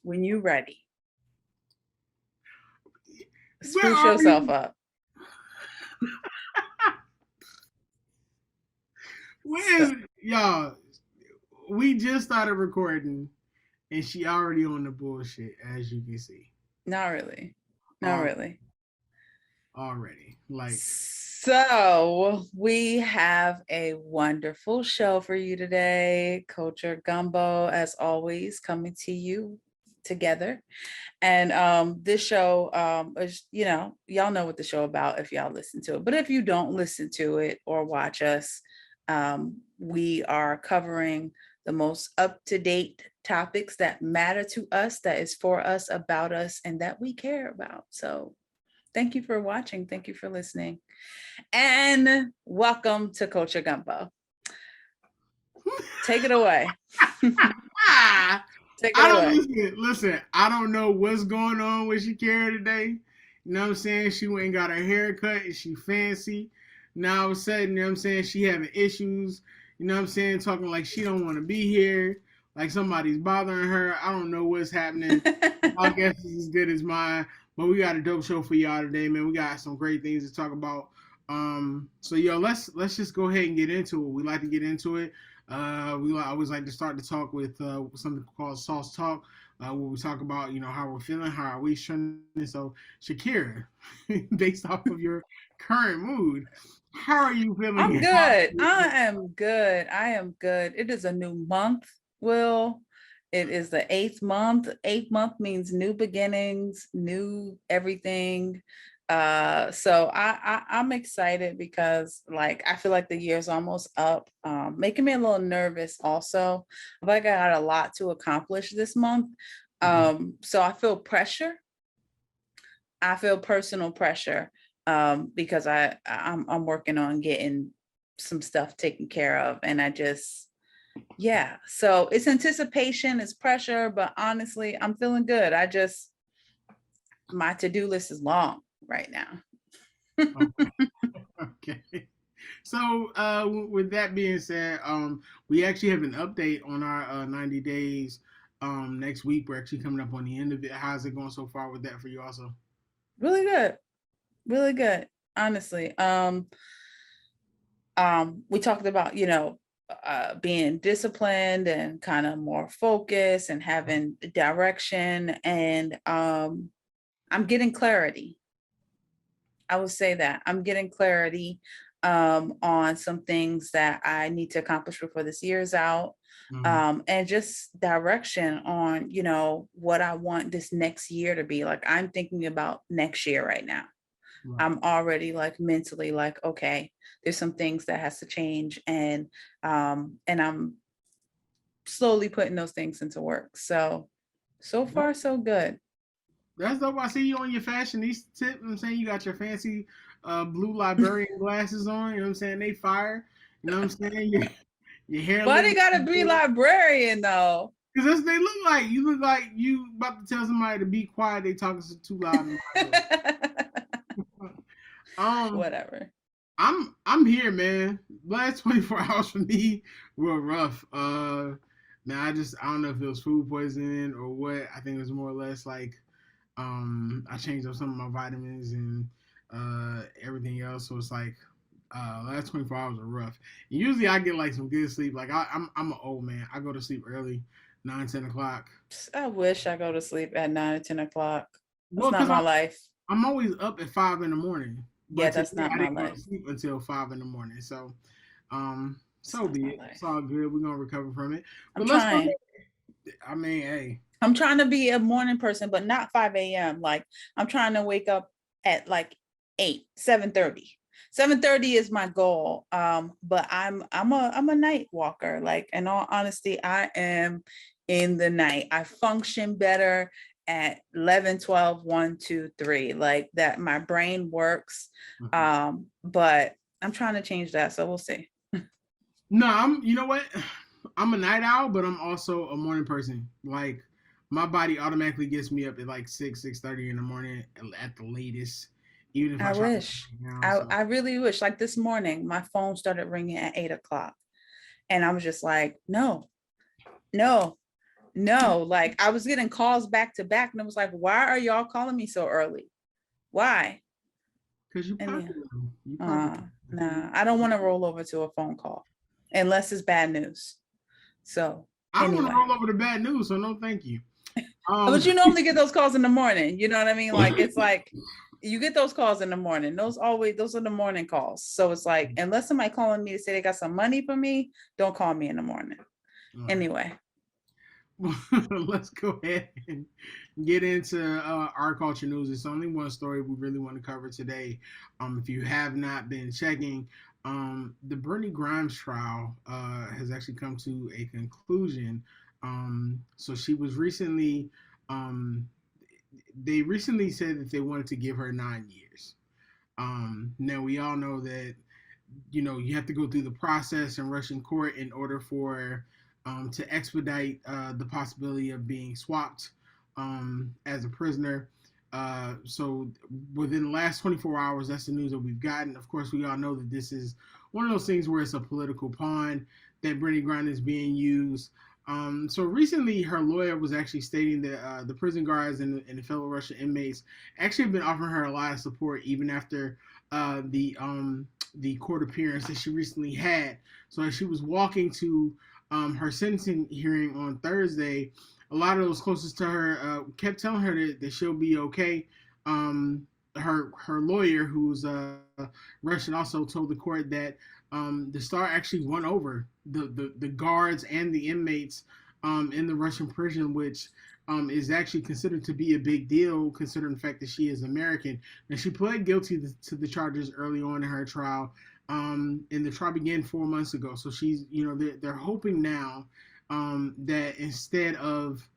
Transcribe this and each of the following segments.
when you're ready. Where Spruce are yourself you? up. Where So, is it? Y'all? We just started recording, and she already on the bullshit, as you can see. not really. Not Al- really. Already, like, So we have a wonderful show for you today. Culture Gumbo, as always, coming to you together. And this show is, y'all know what the show about if y'all listen to it. But if you don't listen to it or watch us, we are covering the most up-to-date topics that matter to us, that is for us, about us, and that we care about. So thank you for watching. Thank you for listening. And welcome to Culture Gumbo. Take it away. ah, Take it I don't away. listen. I don't know what's going on with Shakira today. You know what I'm saying? She went and got her hair cut, and she fancy. Now all of a sudden, you know what I'm saying? She having issues. You know what I'm saying? Talking like she don't want to be here, like somebody's bothering her. I don't know what's happening. My guess is as good as mine. But we got a dope show for y'all today, man. We got some great things to talk about. So yo, let's just go ahead and get into it. We like to get into it. We always like to start the talk with something called Sauce Talk, where we talk about how we're feeling, how our week's trending. So Shakira, based off of your current mood, how are you I'm feeling? good. I am good. I am good. It is a new month, Will. It is the 8th month. 8th month means new beginnings, new everything. So I'm excited because I feel like the year's almost up, making me a little nervous also. I feel like I got a lot to accomplish this month. So I feel pressure. I feel personal pressure because I'm working on getting some stuff taken care of, and yeah. So it's anticipation, it's pressure, but honestly, I'm feeling good. My to-do list is long right now. Okay. So, with that being said, we actually have an update on our 90 days. Next week we're actually coming up on the end of it. How's it going so far with that for you, also? Really good, really good. Honestly, we talked about being disciplined and kind of more focused and having direction, and I'm getting clarity. I would say that I'm getting clarity on some things that I need to accomplish before this year's out, Mm-hmm. and just direction on what I want this next year to be. Like, I'm thinking about next year right now. Right. I'm already mentally okay, there's some things that has to change, and I'm slowly putting those things into work. So far so good. That's dope. I see you on your fashionista tip. I'm saying you got your fancy blue librarian glasses on. You know what I'm saying? They fire. You know what I'm saying? Your hair Why look they gotta be good. librarian though? Because that's what they look like. You look like you about to tell somebody to be quiet. They talking too loud in the library. Um, Whatever. I'm here, man. Last 24 hours for me were rough. Now I don't know if it was food poisoning or what. I think it was more or less like I changed up some of my vitamins and everything else. So it's like last 24 hours are rough. And usually I get like some good sleep. Like I'm an old man. I go to sleep early, 9, 10 o'clock. I wish I go to sleep at 9 or 10 o'clock. That's Well, not because my life. I'm always up at 5 in the morning. Yeah, But that's today not I my didn't go to life. sleep until 5 in the morning. So It's so not be my it. It's life. all good. We're gonna recover from it. I'm But let's go trying. ahead. I mean, hey. I'm trying to be a morning person, but not 5 a.m. Like, I'm trying to wake up at 8, 7:30. 7:30 is my goal. But I'm a night walker. Like, in all honesty, I am in the night. I function better at 11, 12, 1, 2, 3. Like that, my brain works. Mhm. But I'm trying to change that. So we'll see. No, I'm. You know what? I'm a night owl, but I'm also a morning person. Like my body automatically gets me up at like 6:30 in the morning at the latest, even if I I try to wish. sleep now. I So really wish. Like this morning, my phone started ringing at 8 o'clock. And I was just like, no, no. No, like I was getting calls back to back, and it was like, why are y'all calling me so early? Why? Because you And yeah, popular. You popular. That's what nah, I don't want to roll over to a phone call unless it's bad news. So I don't want to anyway, roll over the bad news, so no, thank you. but Um, you normally get those calls in the morning. You know what I mean? Like it's like you get those calls in the morning. Those are the morning calls. So it's like unless somebody calling me to say they got some money for me, don't call me in the morning. all right. Anyway, Let's go ahead and get into our culture news. It's only one story we really want to cover today. If you have not been checking, the Brittany Grimes trial has actually come to a conclusion. So she was recently, um, they recently said that they wanted to give her 9 years. Now we all know that you have to go through the process in Russian court in order for to expedite the possibility of being swapped as a prisoner. So within the last 24 hours, that's the news that we've gotten. Of course, we all know that this is one of those things where it's a political pawn that Brittany Griner is being used. So recently, her lawyer was actually stating that the prison guards and the fellow Russian inmates actually have been offering her a lot of support even after uh, the um, the court appearance that she recently had. So as she was walking to her sentencing hearing on Thursday, a lot of those closest to her kept telling her that she'll be okay. Her lawyer, who's Russian, also told the court that the Star actually won over the guards and the inmates in the Russian prison, which is actually considered to be a big deal considering the fact that she is American. And she pled guilty to the charges early on in her trial. And the trial began 4 months ago. So she's, they're hoping now that instead of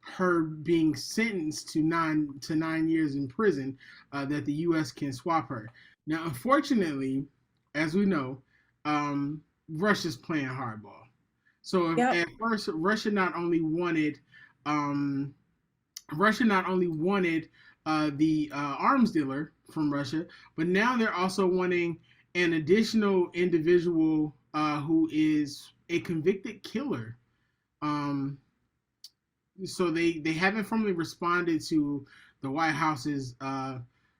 her being sentenced to 9 years in prison, that the U.S. can swap her. Now, unfortunately, as we know, Russia's playing hardball. So if, yep. at first um, Russia not only wanted the arms dealer from Russia, but now they're also wanting an additional individual who is a convicted killer. Um, so they haven't formally responded to the White House's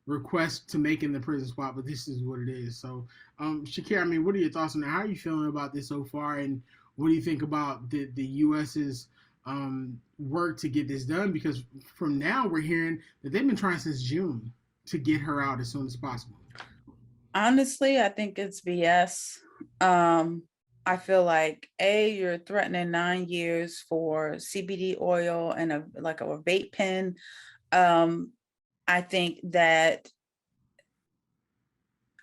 request to making the prison swap, but this is what it is. So, Shakir, I mean, what are your thoughts on that? How are you feeling about this so far, and what do you think about the U.S.'s work to get this done? Because from now we're hearing that they've been trying since June to get her out as soon as possible. Honestly, I think it's BS. Um, I feel like you're threatening 9 years for CBD oil and a vape pen. Um, I think that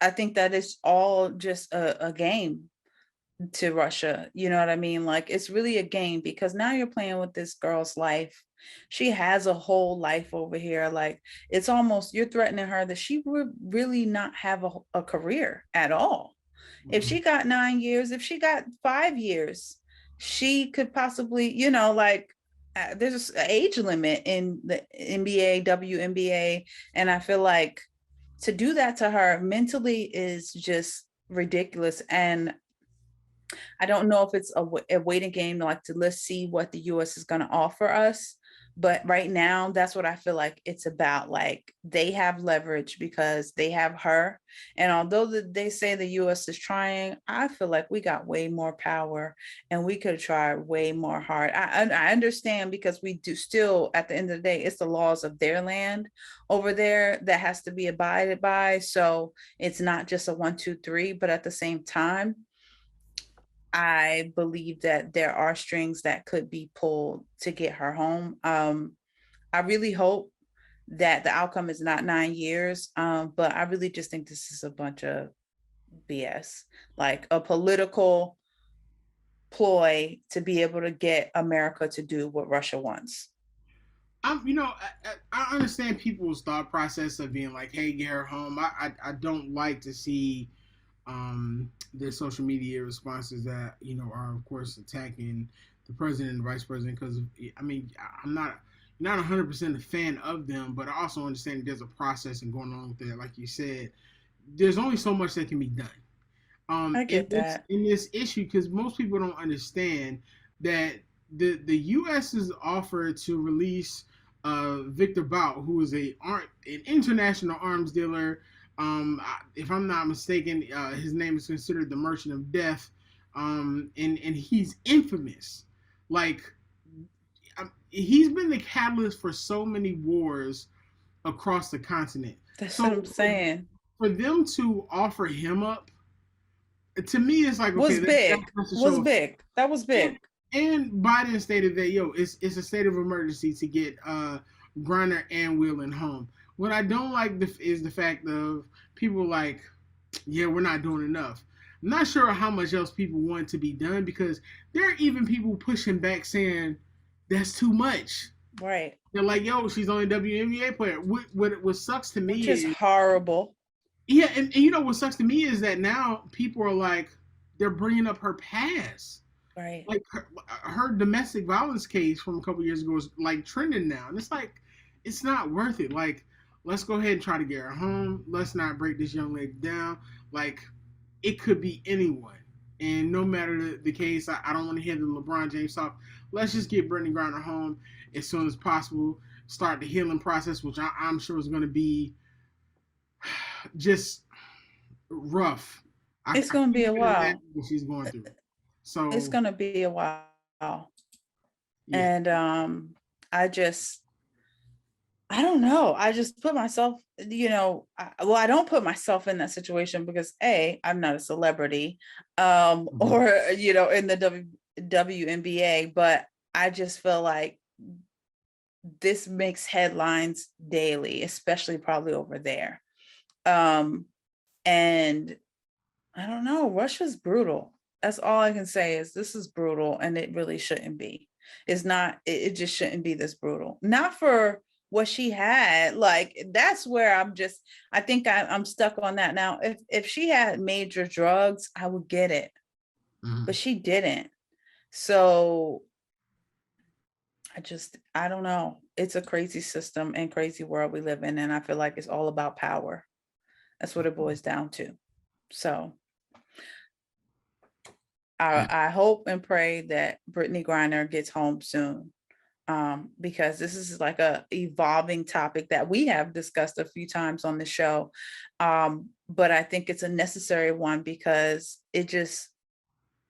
I think that is all just a game to Russia. You know what I mean? Like it's really a game because now you're playing with this girl's life. She has a whole life over here. Like it's almost you're threatening her that she would really not have a career at all. If Mm-hmm. she got 9 years, if she got 5 years, she could possibly, like there's an age limit in the NBA, WNBA, and I feel like to do that to her mentally is just ridiculous. And I don't know if it's a waiting game, like to let's see what the US is going to offer us. But right now, that's what I feel like it's about. Like they have leverage because they have her. And although they say the US is trying, I feel like we got way more power and we could try way more hard. I understand because we do still, at the end of the day, it's the laws of their land over there that has to be abided by. So it's not just a 1, 2, 3, but at the same time, I believe that there are strings that could be pulled to get her home. I really hope that the outcome is not 9 years, but I really just think this is a bunch of BS, like a political ploy to be able to get America to do what Russia wants. I understand people's thought process of being like, "Hey, get her home." I don't like to see their social media responses that are of course attacking the president and the vice president because I mean I'm not 100% a fan of them, but I also understand there's a process and going on with that. Like you said, there's only so much that can be done I in get this that. in this issue because most people don't understand that. the U.S.'s offer to release Victor Bout, who is an international arms dealer. If I'm not mistaken, his name is considered the Merchant of Death, and he's infamous. Like he's been the catalyst for so many wars across the continent. That's what So I'm saying. for them to offer him up, to me, it's like okay, Was big. that's a Was show. big. That was big. And, and Biden stated that it's a state of emergency to get Griner and Whelan home. What I don't like is the fact of people like, yeah, we're not doing enough. I'm not sure how much else people want to be done because there are even people pushing back saying that's too much. Right. They're like, yo, she's only a WNBA player. What sucks to me Which is is horrible. yeah, and you know what sucks to me is that now people are like they're bringing up her past. Right. Like her domestic violence case from a couple years ago is like trending now, and it's like it's not worth it. Like let's go ahead and try to get her home. Let's not break this young lady down. Like it could be anyone, and no matter the case, I don't want to hear the LeBron James talk. Let's just get Brittany Griner home as soon as possible. Start the healing process, which I'm sure is going to be just rough. It's I gonna can't be a even imagine while. what she's going through. It's So gonna be a while. yeah. And I just I don't know. I just put myself, I don't put myself in that situation because I'm not a celebrity, Mm-hmm. or in the WNBA, but I just feel like this makes headlines daily, especially probably over there. Um, and I don't know, Russia's brutal. That's all I can say is this is brutal and it really shouldn't be. It's not, it just shouldn't be this brutal. Not for what she had. Like that's where I think I'm stuck on that now. If she had major drugs, I would get it, Mm-hmm. but she didn't. So I don't know. It's a crazy system and crazy world we live in. And I feel like it's all about power. That's what it boils down to. So I hope and pray that Brittany Griner gets home soon, because this is like a evolving topic that we have discussed a few times on the show. But I think it's a necessary one because it just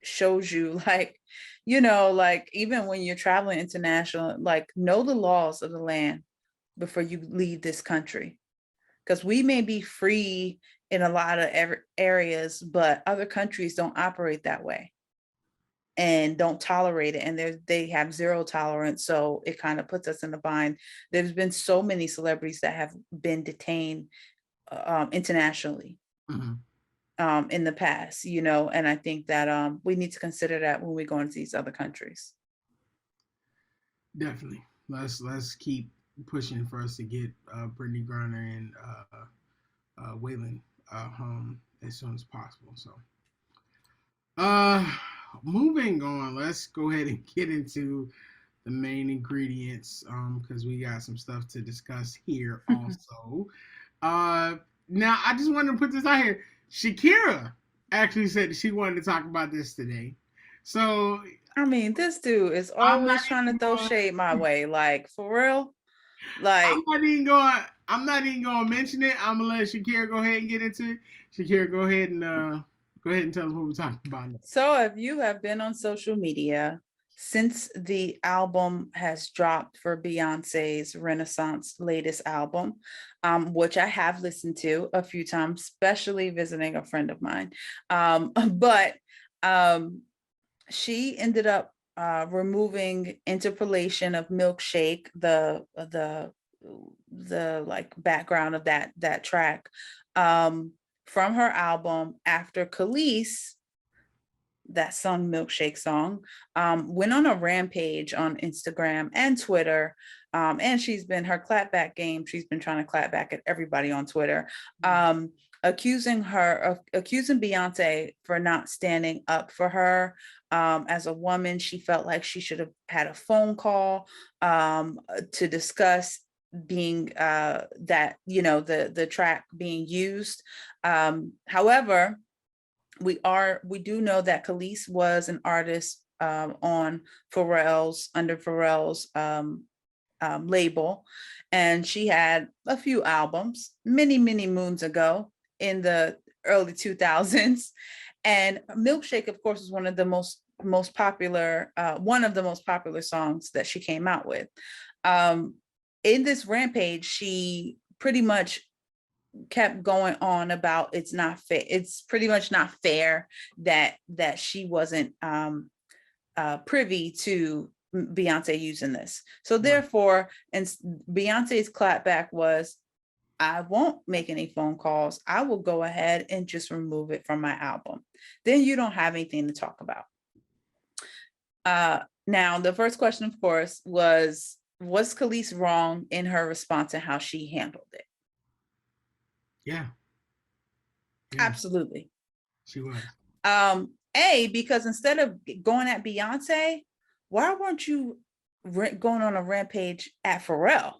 shows you like, like even when you're traveling international, like know the laws of the land before you leave this country. Because we may be free in a lot of areas, but other countries don't operate that way and don't tolerate it, and they have zero tolerance, so it kind of puts us in a bind. There's been so many celebrities that have been detained internationally Mm-hmm. in the past, and I think that we need to consider that when we go into these other countries. Definitely. Let's keep pushing for us to get Brittany Griner and Waylon home as soon as possible. So, uh, moving on. Let's go ahead and get into the main ingredients because we got some stuff to discuss here also. Uh, now I just wanted to put this out here. Shakira actually said she wanted to talk about this today. So I mean, this dude is I'm not always trying to even throw going. shade my way, like for real. I'm Like, not even going. I'm not even going to mention it. I'm gonna let Shakira go ahead and get into it. Shakira, go ahead and tell us what we're talking about. so if you have been on social media since the album has dropped for Beyonce's Renaissance latest album, which I have listened to a few times, especially visiting a friend of mine. But she ended up removing interpolation of Milkshake, the like background of that track, from her album after Khalees, that song Milkshake song, went on a rampage on Instagram and Twitter. And she's been her clapback game. She's been trying to clap back at everybody on Twitter, accusing Beyonce for not standing up for her. As a woman, she felt like she should have had a phone call to discuss being the track being used. However, we do know that Khalees was an artist on under Pharrell's label. And she had a few albums many, many moons ago in the early 2000s. And Milkshake, of course, is one of the most popular, one of the most popular songs that she came out with. In this Rampage, she pretty much kept going on about it's not fair. It's pretty much not fair that she wasn't privy to Beyonce using this. So therefore, and Beyonce's clapback was, I won't make any phone calls. I will go ahead and just remove it from my album. Then you don't have anything to talk about. Now, the first question, of course, was Kelis wrong in her response and how she handled it? Yeah. Absolutely. She was. Because instead of going at Beyonce, why weren't you going on a rampage at Pharrell?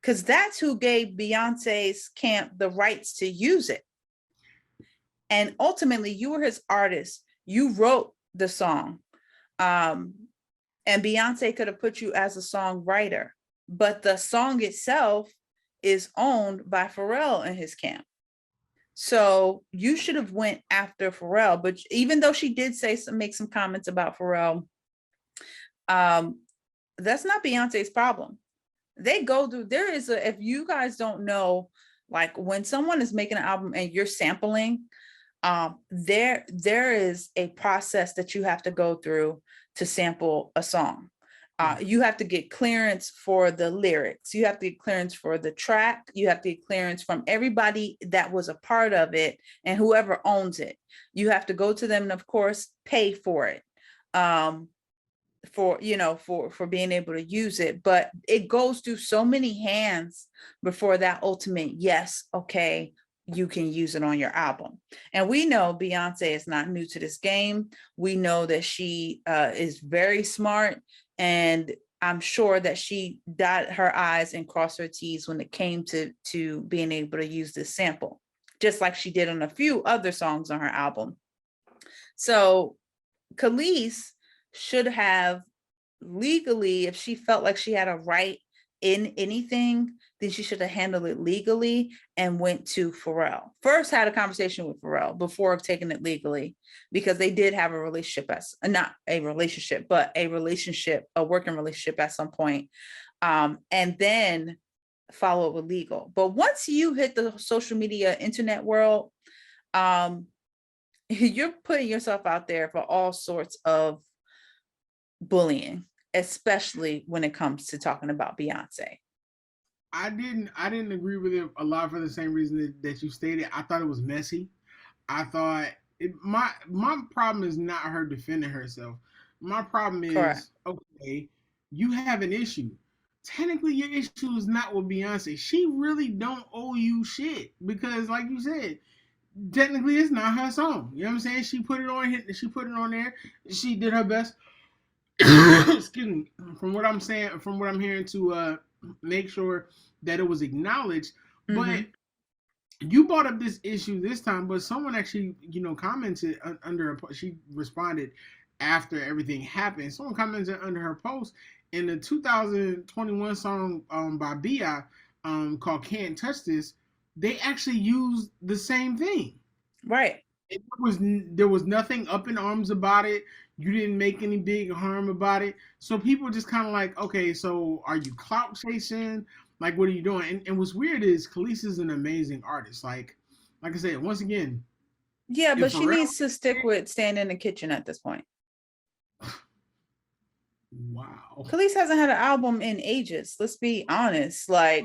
Because that's who gave Beyonce's camp the rights to use it. And ultimately, you were his artist. You wrote the song. And Beyonce could have put you as a songwriter, but the song itself is owned by Pharrell and his camp. So you should have went after Pharrell. But even though she did make some comments about Pharrell, that's not Beyonce's problem. They go through, if you guys don't know, like when someone is making an album and you're sampling, there is a process that you have to go through to sample a song. You have to get clearance for the lyrics. You have to get clearance for the track. You have to get clearance from everybody that was a part of it and whoever owns it. You have to go to them and, of course, pay for it. For being able to use it, but it goes through so many hands before that ultimate yes, okay, you can use it on your album. And we know Beyonce is not new to this game. We know that she is very smart, and I'm sure that she dotted her I's and crossed her T's when it came to being able to use this sample, just like she did on a few other songs on her album. So Kelis should have legally, if she felt like she had a right in anything, then she should have handled it legally and went to Pharrell. First had a conversation with Pharrell before taking it legally, because they did have a relationship, not a relationship, but a working relationship at some point. And then follow it with legal. But once you hit the social media internet world, you're putting yourself out there for all sorts of bullying, especially when it comes to talking about Beyonce. I didn't agree with it a lot for the same reason that you stated. I thought it was messy. I thought my problem is not her defending herself. My problem is, correct, okay, you have an issue. Technically, your issue is not with Beyonce. She really don't owe you shit, because, like you said, technically it's not her song. You know what I'm saying? She put it on there. She did her best. Excuse me. From what I'm hearing, to make sure that it was acknowledged. Mm-hmm. But you brought up this issue this time, but someone actually, commented under she responded after everything happened. Someone commented under her post in the 2021 song by B.I. Called "Can't Touch This." They actually used the same thing. Right. There was nothing up in arms about it. You didn't make any big harm about it. So people just kind of like, okay, so are you clout chasing? Like, what are you doing? And what's weird is Kelis is an amazing artist. Like I said, once again. Yeah, but she needs to stick with staying in the kitchen at this point. Wow. Kelis hasn't had an album in ages. Let's be honest. Like,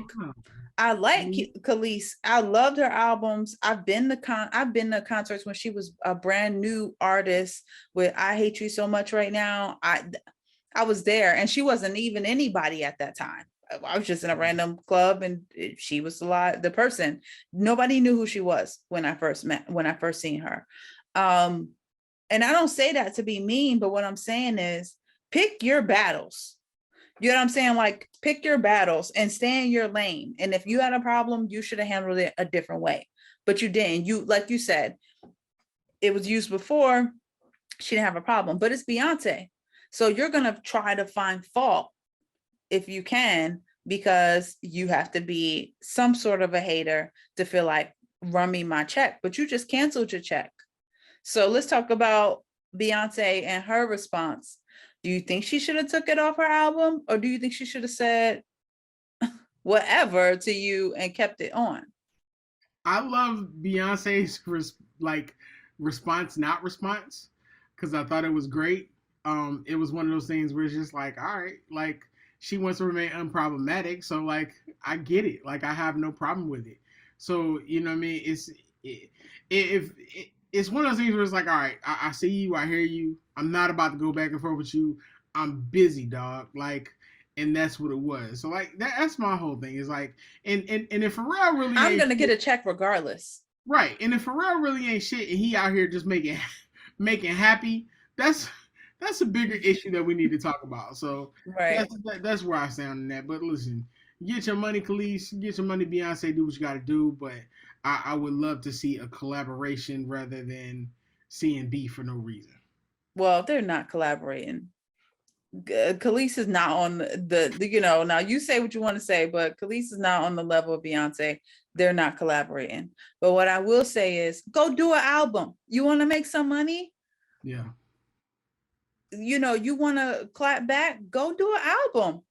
I like Kelis. I loved her albums. I've been to concerts when she was a brand new artist with "I Hate You So Much Right Now." I was there, and she wasn't even anybody at that time. I was just in a random club, and she was the person. Nobody knew who she was when I first seen her. And I don't say that to be mean, but what I'm saying is, pick your battles. You know what I'm saying? Like, pick your battles and stay in your lane. And if you had a problem, you should have handled it a different way. But you didn't. You, like you said, it was used before. She didn't have a problem, but it's Beyonce. So you're going to try to find fault if you can, because you have to be some sort of a hater to feel like, run me my check, but you just canceled your check. So let's talk about Beyonce and her response. Do you think she should have took it off her album, or do you think she should have said whatever to you and kept it on? I love Beyonce's response, not response, because I thought it was great. It was one of those things where it's just like, all right, like she wants to remain unproblematic, so like I get it, like I have no problem with it. So you know what I mean? If it's one of those things where it's like, all right, I see you, I hear you. I'm not about to go back and forth with you. I'm busy, dog. Like, and that's what it was. So like that's my whole thing. Is like, and if Pharrell really I'm ain't gonna get a check regardless. right, and if Pharrell really ain't shit, and he out here just making happy, that's that's a bigger issue that we need to talk about. So Right. that's where I stand on that. But listen, get your money, Khalees, get your money, Beyonce, do what you got to do. But I would love to see a collaboration rather than seeing beef for no reason. Well, they're not collaborating. Khalees is not on now you say what you want to say, but Khalees is not on the level of Beyonce. They're not collaborating. But what I will say is, go do an album. You want to make some money? Yeah. You want to clap back? Go do an album.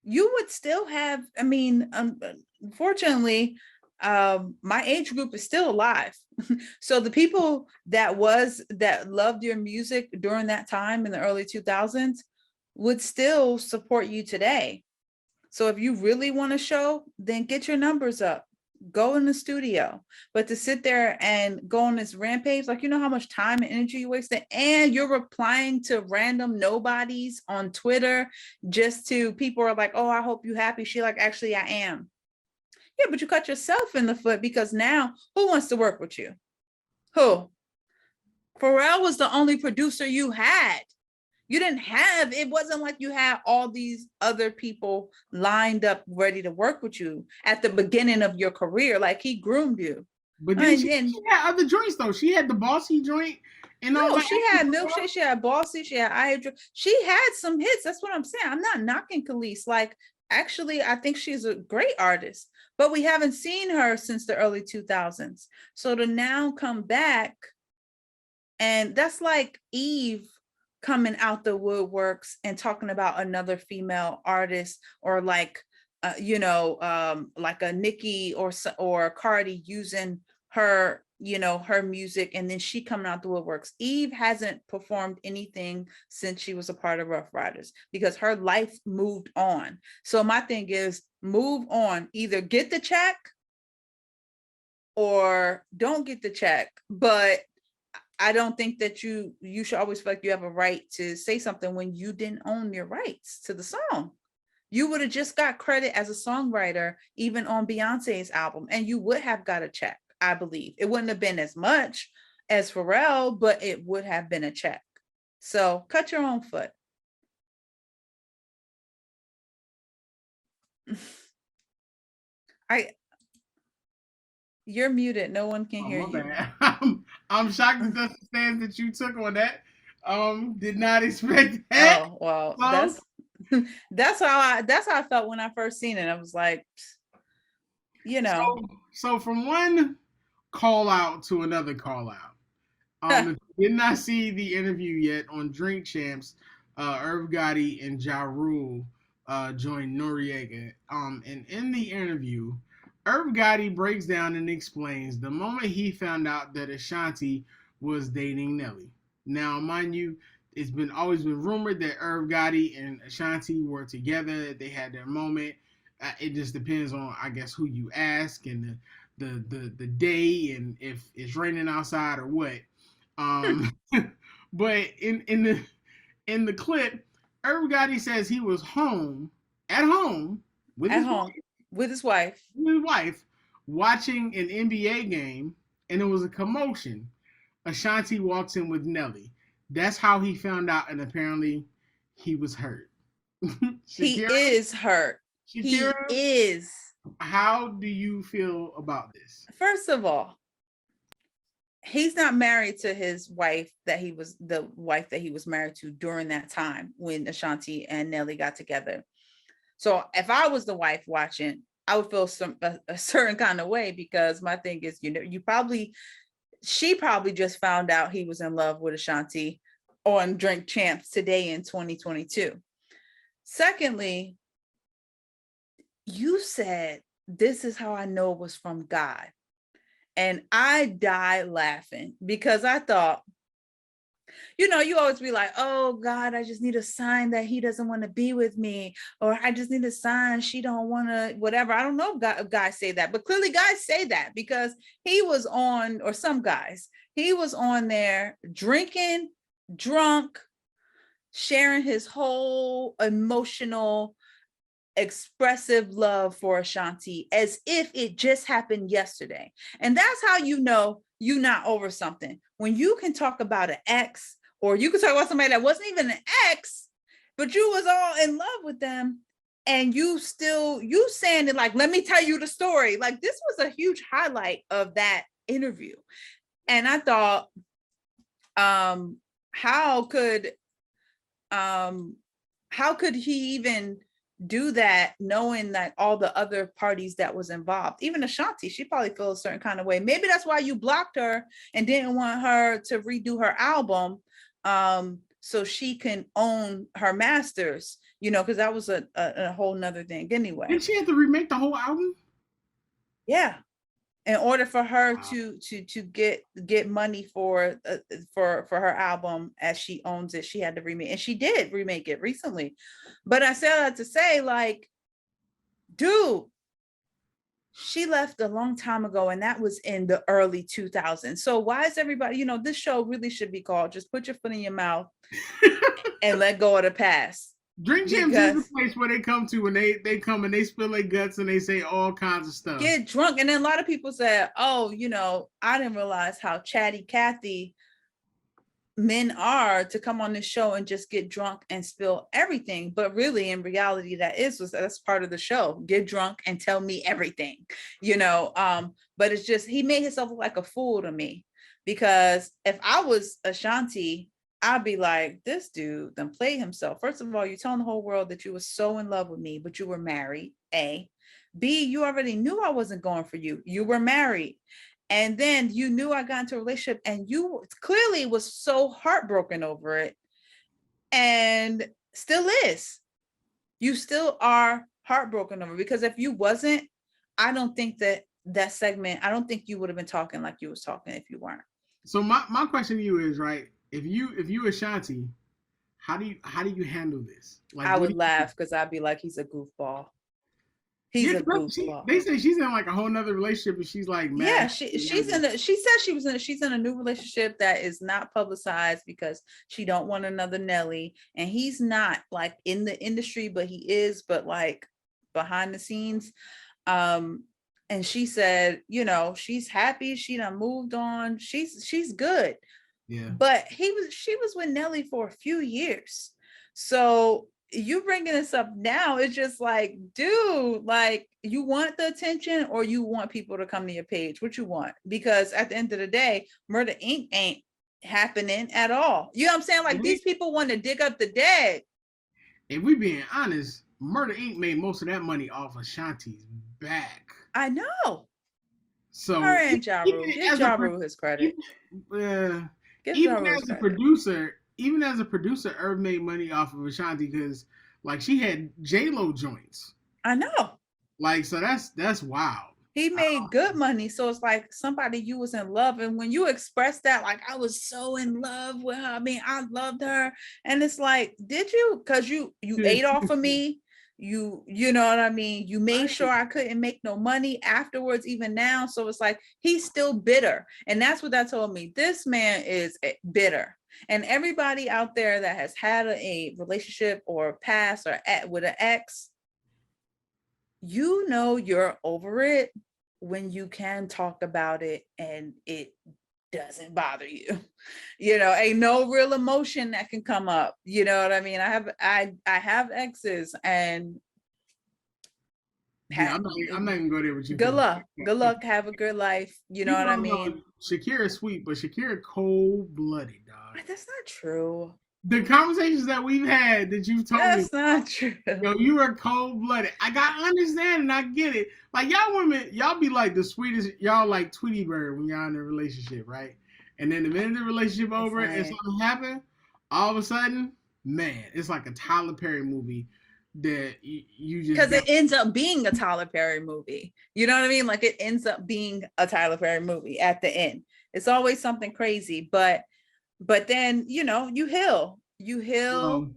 You would still have, I mean, unfortunately, my age group is still alive. So the people that loved your music during that time in the early 2000s would still support you today. So if you really want to show, then get your numbers up, go in the studio. But to sit there and go on this rampage, like, you know how much time and energy you wasted, and you're replying to random nobodies on Twitter, just to people are like, oh, I hope you happy. She like, actually, I am. Yeah, but you cut yourself in the foot, because now who wants to work with you? Who? Pharrell was the only producer you had. You didn't have, it wasn't like you had all these other people lined up ready to work with you at the beginning of your career. Like, he groomed you. But then And she then, had other joints though. She had the Bossy joint and all no, that. she had Milkshake, she had Bossy, she had I Had, she had some hits. That's what I'm saying. I'm not knocking Khalees. Like, actually, I think she's a great artist, but we haven't seen her since the early 2000s. So to now come back, and that's like Eve coming out the woodworks and talking about another female artist, or like, like a Nicki or Cardi using her, her music, and then she coming out the woodworks. Eve hasn't performed anything since she was a part of Rough Riders, because her life moved on. So my thing is, move on. Either get the check or don't get the check. But I don't think that you should always feel like you have a right to say something when you didn't own your rights to the song. You would have just got credit as a songwriter, even on Beyonce's album, and you would have got a check. I believe it wouldn't have been as much as Pharrell, but it would have been a check. So cut your own foot. You're muted. No one can Oh, hear my you. bad. I'm shocked that that's the stance that you took on that. Did not expect that. Oh, well, So, that's how I felt when I first seen it. I was like, you know, so from one call out to another call out. If you did not see the interview yet on Drink Champs, Irv Gotti and Ja Rule joined Noriega. And in the interview, Irv Gotti breaks down and explains the moment he found out that Ashanti was dating Nelly. Now, mind you, it's been always been rumored that Irv Gotti and Ashanti were together. They had their moment. It just depends on, I guess, who you ask and the day and if it's raining outside or what. Um, but in the clip, Irv Gotti says he was at home with at his home with his wife. wife watching an NBA game, and it was a commotion. Ashanti walks in with Nelly. That's how he found out, and apparently he was hurt. He Shakira, is hurt. He Shakira, is. how do you feel about this? First of all, he's not married to his wife that he was the wife that he was married to during that time when Ashanti and Nelly got together. So if I was the wife watching, I would feel a certain kind of way, because my thing is, she probably just found out he was in love with Ashanti on Drink Champs today in 2022. Secondly, you said, this is how I know it was from God. And I died laughing, because I thought, you always be like, oh God, I just need a sign that he doesn't want to be with me, or I just need a sign she don't want to, whatever. I don't know if guys say that, but clearly guys say that, because he was on, or some guys, he was on there drinking, drunk, sharing his whole emotional, expressive love for Ashanti as if it just happened yesterday. And that's how you know you're not over something. When you can talk about an ex, or you can talk about somebody that wasn't even an ex, but you was all in love with them, and you saying it like, let me tell you the story. Like, this was a huge highlight of that interview. And I thought, how could he even do that, knowing that all the other parties that was involved, even Ashanti, she probably feels a certain kind of way. Maybe that's why you blocked her and didn't want her to redo her album, so she can own her masters, because that was a whole nother thing anyway. Did she have to remake the whole album? Yeah, in order for her Wow. to get money for her album, as she owns it, she had to remake, and she did remake it recently. But I said that to say, like, dude, she left a long time ago, and that was in the early 2000s. So why is everybody, this show really should be called Just Put Your Foot in Your Mouth and Let Go of the Past. Drink Champs is the Because place where they come to when they come and they spill their guts and they say all kinds of stuff. get drunk. And then a lot of people said, oh, I didn't realize how chatty Cathy men are to come on this show and just get drunk and spill everything. But really, in reality, that's part of the show. Get drunk and tell me everything, but it's just, he made himself look like a fool to me, because if I was Ashanti, I'd be like, this dude then played himself. First of all, you're telling the whole world that you were so in love with me, but you were married, A. B, you already knew I wasn't going for you. You were married. And then you knew I got into a relationship, and you clearly was so heartbroken over it, and still is. You still are heartbroken over it, because if you wasn't, I don't think that segment, I don't think you would have been talking like you was talking if you weren't. So my question to you is, right, if you Ashanti, how do you handle this? Like, I would laugh, because I'd be like, he's a goofball. He's Yeah, a goofball. they say she's in like a whole nother relationship and she's like Yeah, mad. she's in a, she said she's in a new relationship that is not publicized, because she don't want another Nelly, and he's not like in the industry, but he is, but like behind the scenes. And she said, she's happy, she done moved on, she's good. Yeah. But she was with Nelly for a few years. So you bringing this up now, it's just like, dude, like, you want the attention, or you want people to come to your page? What you want? Because at the end of the day, Murder Inc. ain't happening at all. You know what I'm saying? Like, these people want to dig up the dead. If we being honest, Murder Inc. made most of that money off Ashanti's back. I know. So her and Ja Rule. Give Ja Rule his credit. Even as a producer, Irv made money off of Ashanti, because like she had J-Lo joints. I know. Like, so that's wild. He made good money. So it's like somebody you was in love. And when you express that, like, I was so in love with her, I mean, I loved her. And it's like, did you? Because you ate off of me. You know what I mean? You made sure I couldn't make no money afterwards, even now. So it's like, he's still bitter. And that's what that told me. This man is bitter. And everybody out there that has had a relationship or past or with an ex, you're over it when you can talk about it and it doesn't bother you. Ain't no real emotion that can come up. You know what I mean? I have exes, and Yeah, I'm not even going there with you Good because luck. Good luck. Have a good life. You know people what I don't know mean? Shakira's sweet, but Shakira cold blooded, dog. That's not true. The conversations that we've had that you've told me, That's not true. yo, you are cold blooded. I got understand and I get it. Like y'all women, y'all be like the sweetest. Y'all like Tweety Bird when y'all in a relationship, right? And then the minute the relationship over and Listen, something happen, all of a sudden, man, it's like a Tyler Perry movie that you just because got. it ends up being a Tyler Perry movie. You know what I mean? Like it ends up being a Tyler Perry movie at the end. It's always something crazy, but then you heal, Um,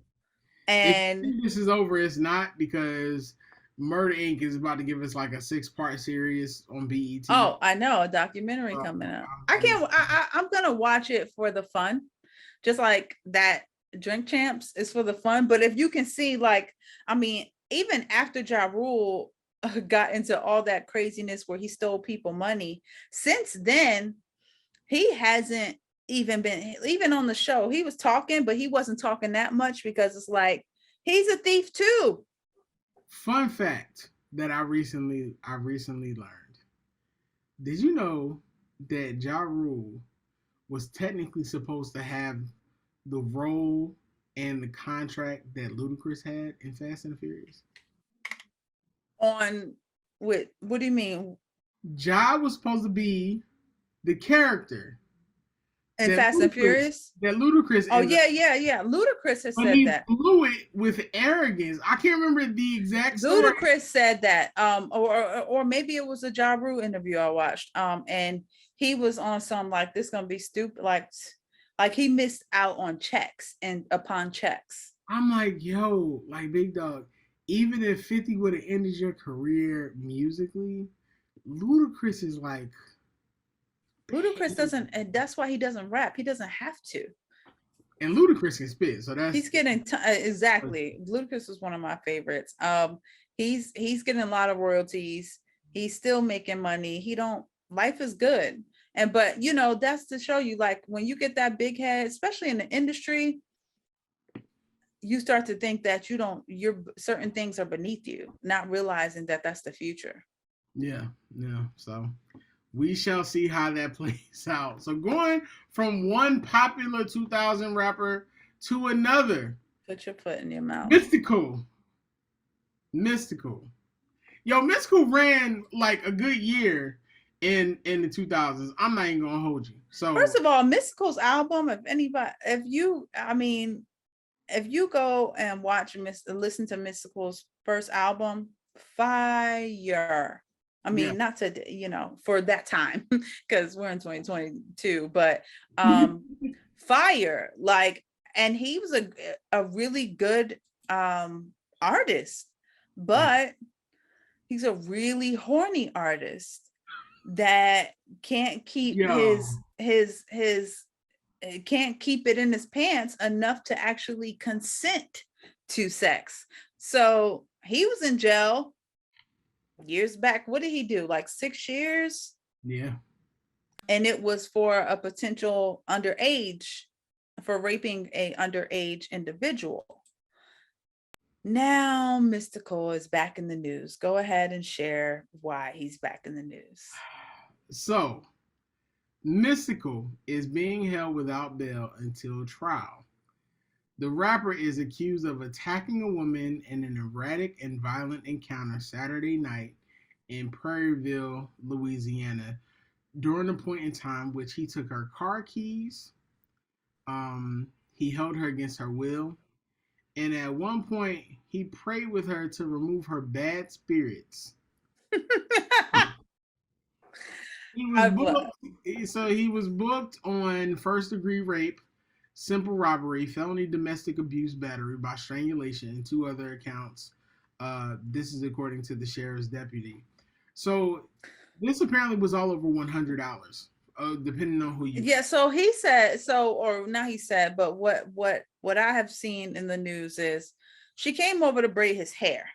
if and this is over, it's not because Murder Inc. is about to give us like a 6-part series on BET. oh, I know a documentary coming up. I I'm can't. I'm gonna watch it for the fun, just like that. Drink Champs is for the fun, but if you can see, like, I mean, even after Ja Rule got into all that craziness where he stole people money, since then he hasn't even on the show. He was talking, but he wasn't talking that much because it's like he's a thief too. Fun fact that I recently learned. Did you know that Ja Rule was technically supposed to have the role and the contract that Ludacris had in Fast and the Furious? On with what do you mean? Ja was supposed to be the character And that Fast and Furious? Ludacris Oh ended up, yeah. Ludacris has but said he that. blew it with arrogance. I can't remember the exact story. Ludacris said that. Or maybe it was a Ja Rule interview I watched. And he was on some like this gonna be stupid, like he missed out on checks and upon checks. I'm like, yo, like Big Dog, even if 50 would have ended your career musically, Ludacris is like Ludacris doesn't, and that's why he doesn't rap. He doesn't have to. and Ludacris can spit, so that's He's getting exactly. Ludacris is one of my favorites. He's getting a lot of royalties. He's still making money. He don't. Life is good, and but that's to show you like when you get that big head, especially in the industry, you start to think that your certain things are beneath you, not realizing that that's the future. yeah, yeah. So we shall see how that plays out. So going from one popular 2000 rapper to another, Put your foot in your mouth. mystical, mystical. Yo, mystical ran like a good year in the 2000s. I'm not even gonna hold you. So First of all, Mystical's album, if you go and listen to Mystical's first album, fire. I yeah, mean, not to, for that time, because we're in 2022, but fire. Like, and he was a really good artist, but he's a really horny artist that can't keep yo, his can't keep it in his pants enough to actually consent to sex. So he was in jail years back. What did he do? Like 6 years? yeah. And it was for a potential for raping a underage individual. Now Mystical is back in the news. Go ahead and share why he's back in the news. So Mystical is being held without bail until trial. The rapper is accused of attacking a woman in an erratic and violent encounter Saturday night in Prairieville, Louisiana, during a point in time which he took her car keys, he held her against her will, and at one point he prayed with her to remove her bad spirits. He was I've loved. booked. So he was booked on first-degree rape, simple robbery, felony domestic abuse, battery by strangulation, and 2 other accounts. This is according to the sheriff's deputy. So this apparently was all over $100, depending on who you. Yeah, so he said or not he said, but what I have seen in the news is she came over to braid his hair.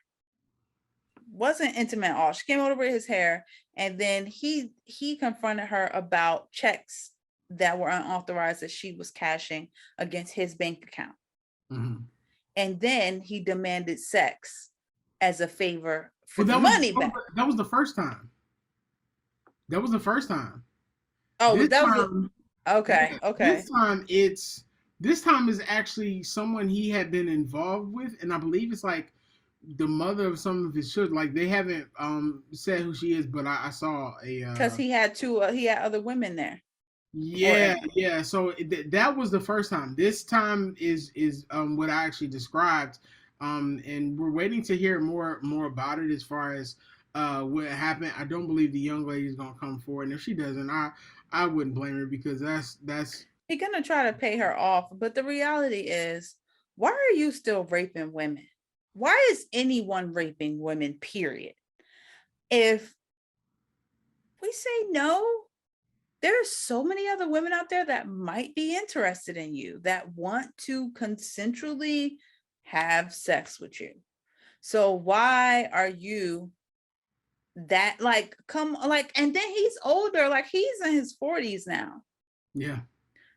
Wasn't intimate at all. She came over to braid his hair, and then he confronted her about checks that were unauthorized that she was cashing against his bank account. Mm-hmm. And then he demanded sex as a favor for Well, the money back. that was the first time. That was the first time. Oh, This but that was time, okay, yeah, okay. this time is actually someone he had been involved with, and I believe it's like the mother of some of his children. Like they haven't said who she is, but I saw a Because he had other women there. Or yeah, yeah. So that was the first time. This time is what I actually described, and we're waiting to hear more about it as far as what happened. I don't believe the young lady is gonna come forward, and if she doesn't, I wouldn't blame her because that's he gonna try to pay her off. But the reality is, why are you still raping women? Why is anyone raping women, period? If we say no, there's so many other women out there that might be interested in you, that want to consensually have sex with you. So why are you that like come like, and then he's older, like he's in his 40s now. yeah.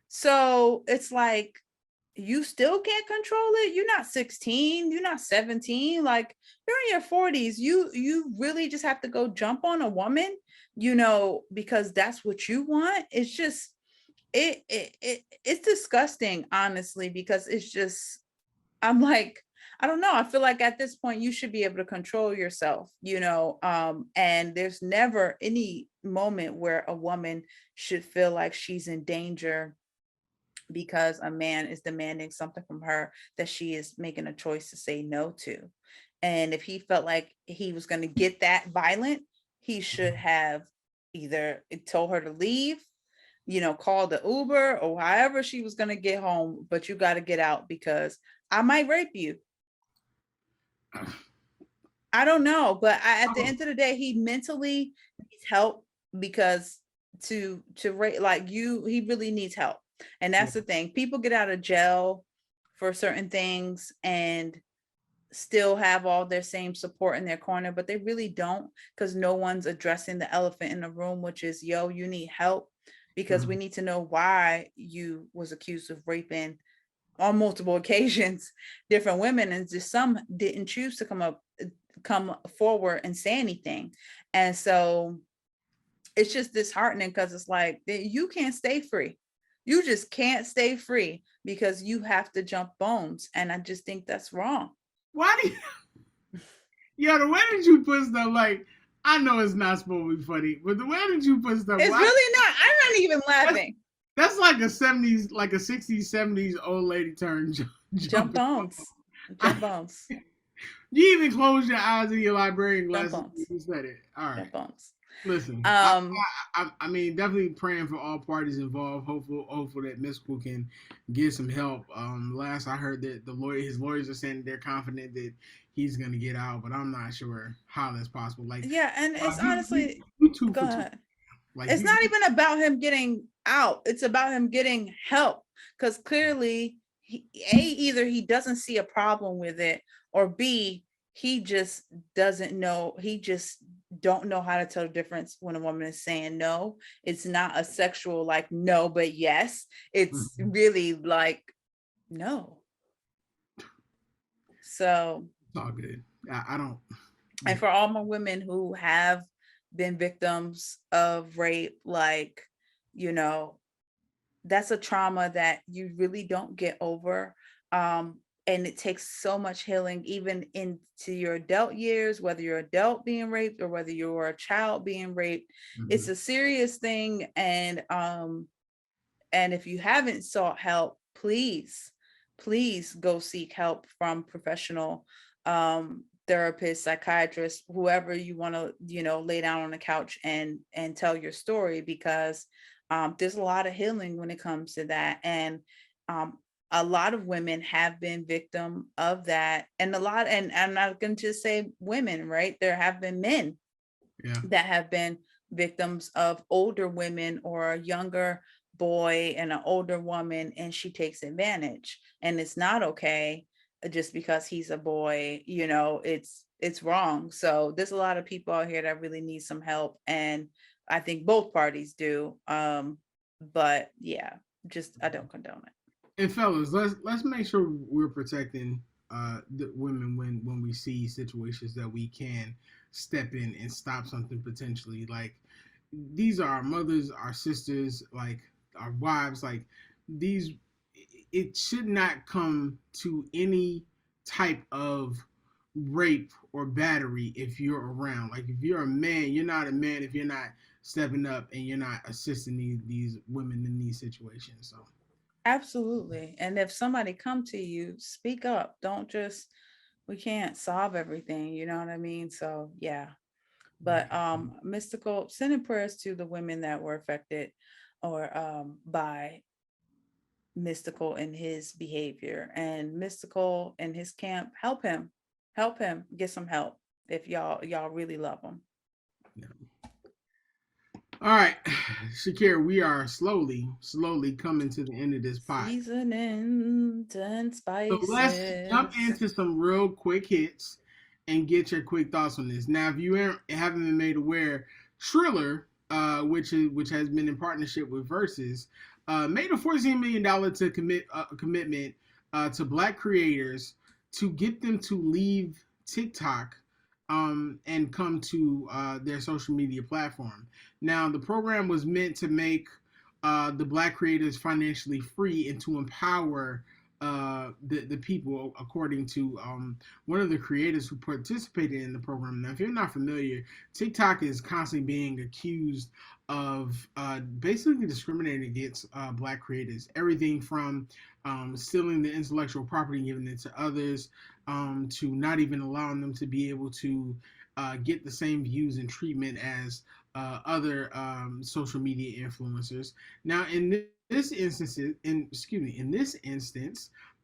So it's like you still can't control it. You're not 16, you're not 17, like you're in your 40s. You really just have to go jump on a woman, because that's what you want. It's just it's disgusting, honestly, because it's just, I'm like, I don't know. I feel like at this point you should be able to control yourself, and there's never any moment where a woman should feel like she's in danger because a man is demanding something from her that she is making a choice to say no to. And if he felt like he was going to get that violent, he should have either told her to leave, call the Uber or however she was going to get home, but you got to get out because I might rape you. I don't know, but at the Oh, end of the day, he mentally needs help because to rate like you, he really needs help. And yeah. that's the thing. People get out of jail for certain things and still have all their same support in their corner, but they really don't, because no one's addressing the elephant in the room, which is, yo, you need help, because we Mhm. need to know why you was accused of raping on multiple occasions different women, and just some didn't choose to come forward and say anything. And so it's just disheartening because it's like you can't stay free. You just can't stay free because you have to jump bones. And I just think that's wrong. Why do you, yeah, the way that you put stuff like I know it's not supposed to be funny, but the way that you put stuff, It's why really not. I'm not even that's, laughing. that's like a 70s, like a 60s, 70s old lady turn Jump jumping. bones. I, Jump bones. you even close your eyes in your librarian Jump glasses when bones. you said it. All right. Jump bones. Listen, Um, I mean, definitely praying for all parties involved. Hopeful that Mystical can get some help. Last I heard that his lawyers are saying they're confident that he's gonna get out, but I'm not sure how that's possible. Like, yeah, and it's you, honestly, you two go for two. ahead. Like It's you, not even about him getting out. It's about him getting help. Because clearly, either he doesn't see a problem with it, or B, he just doesn't know. He just don't know how to tell the difference when a woman is saying no. It's not a sexual like no, but yes. It's Mhm. really like no. So, It's all good. I don't. and Yeah. for all my women who have been victims of rape, like, you know, that's a trauma that you really don't get over. Um, and it takes so much healing, even into your adult years, whether you're adult being raped or whether you're a child being raped. It's Mhm. a serious thing. And if you haven't sought help, please go seek help from professional therapists, psychiatrists, whoever you want to, lay down on the couch and tell your story, because there's a lot of healing when it comes to that. And um, a lot of women have been victim of that, and I'm not going to just say women, right? There have been men Yeah. that have been victims of older women, or a younger boy and an older woman, and she takes advantage, and it's not okay. Just because he's a boy, it's wrong. So there's a lot of people out here that really need some help, and I think both parties do. But yeah, just I don't condone it. And fellas, let's make sure we're protecting the women when we see situations that we can step in and stop something potentially. Like these are our mothers, our sisters, like our wives, like these. It should not come to any type of rape or battery if you're around. Like if you're a man, you're not a man if you're not stepping up and you're not assisting these women in these situations. So Absolutely. And if somebody come to you, speak up. Don't just, we can't solve everything, you know what I mean? So yeah. But Mystical, sending prayers to the women that were affected or by Mystical and his behavior, and Mystical and his camp, help him get some help if y'all really love him. yeah. All right, Shakira, we are slowly coming to the end of this pod. Seasonings and So let's jump spices. into some real quick hits and get your quick thoughts on this. Now, if you haven't been made aware, Triller, which has been in partnership with Versus, made a $14 million to commitment to Black creators to get them to leave TikTok and come to their social media platform. Now, the program was meant to make the Black creators financially free and to empower the people, according to one of the creators who participated in the program. Now, if you're not familiar, TikTok is constantly being accused of basically discriminating against Black creators. Everything from stealing the intellectual property and giving it to others, to not even allowing them to be able to get the same views and treatment as other social media influencers. Now, in this instance,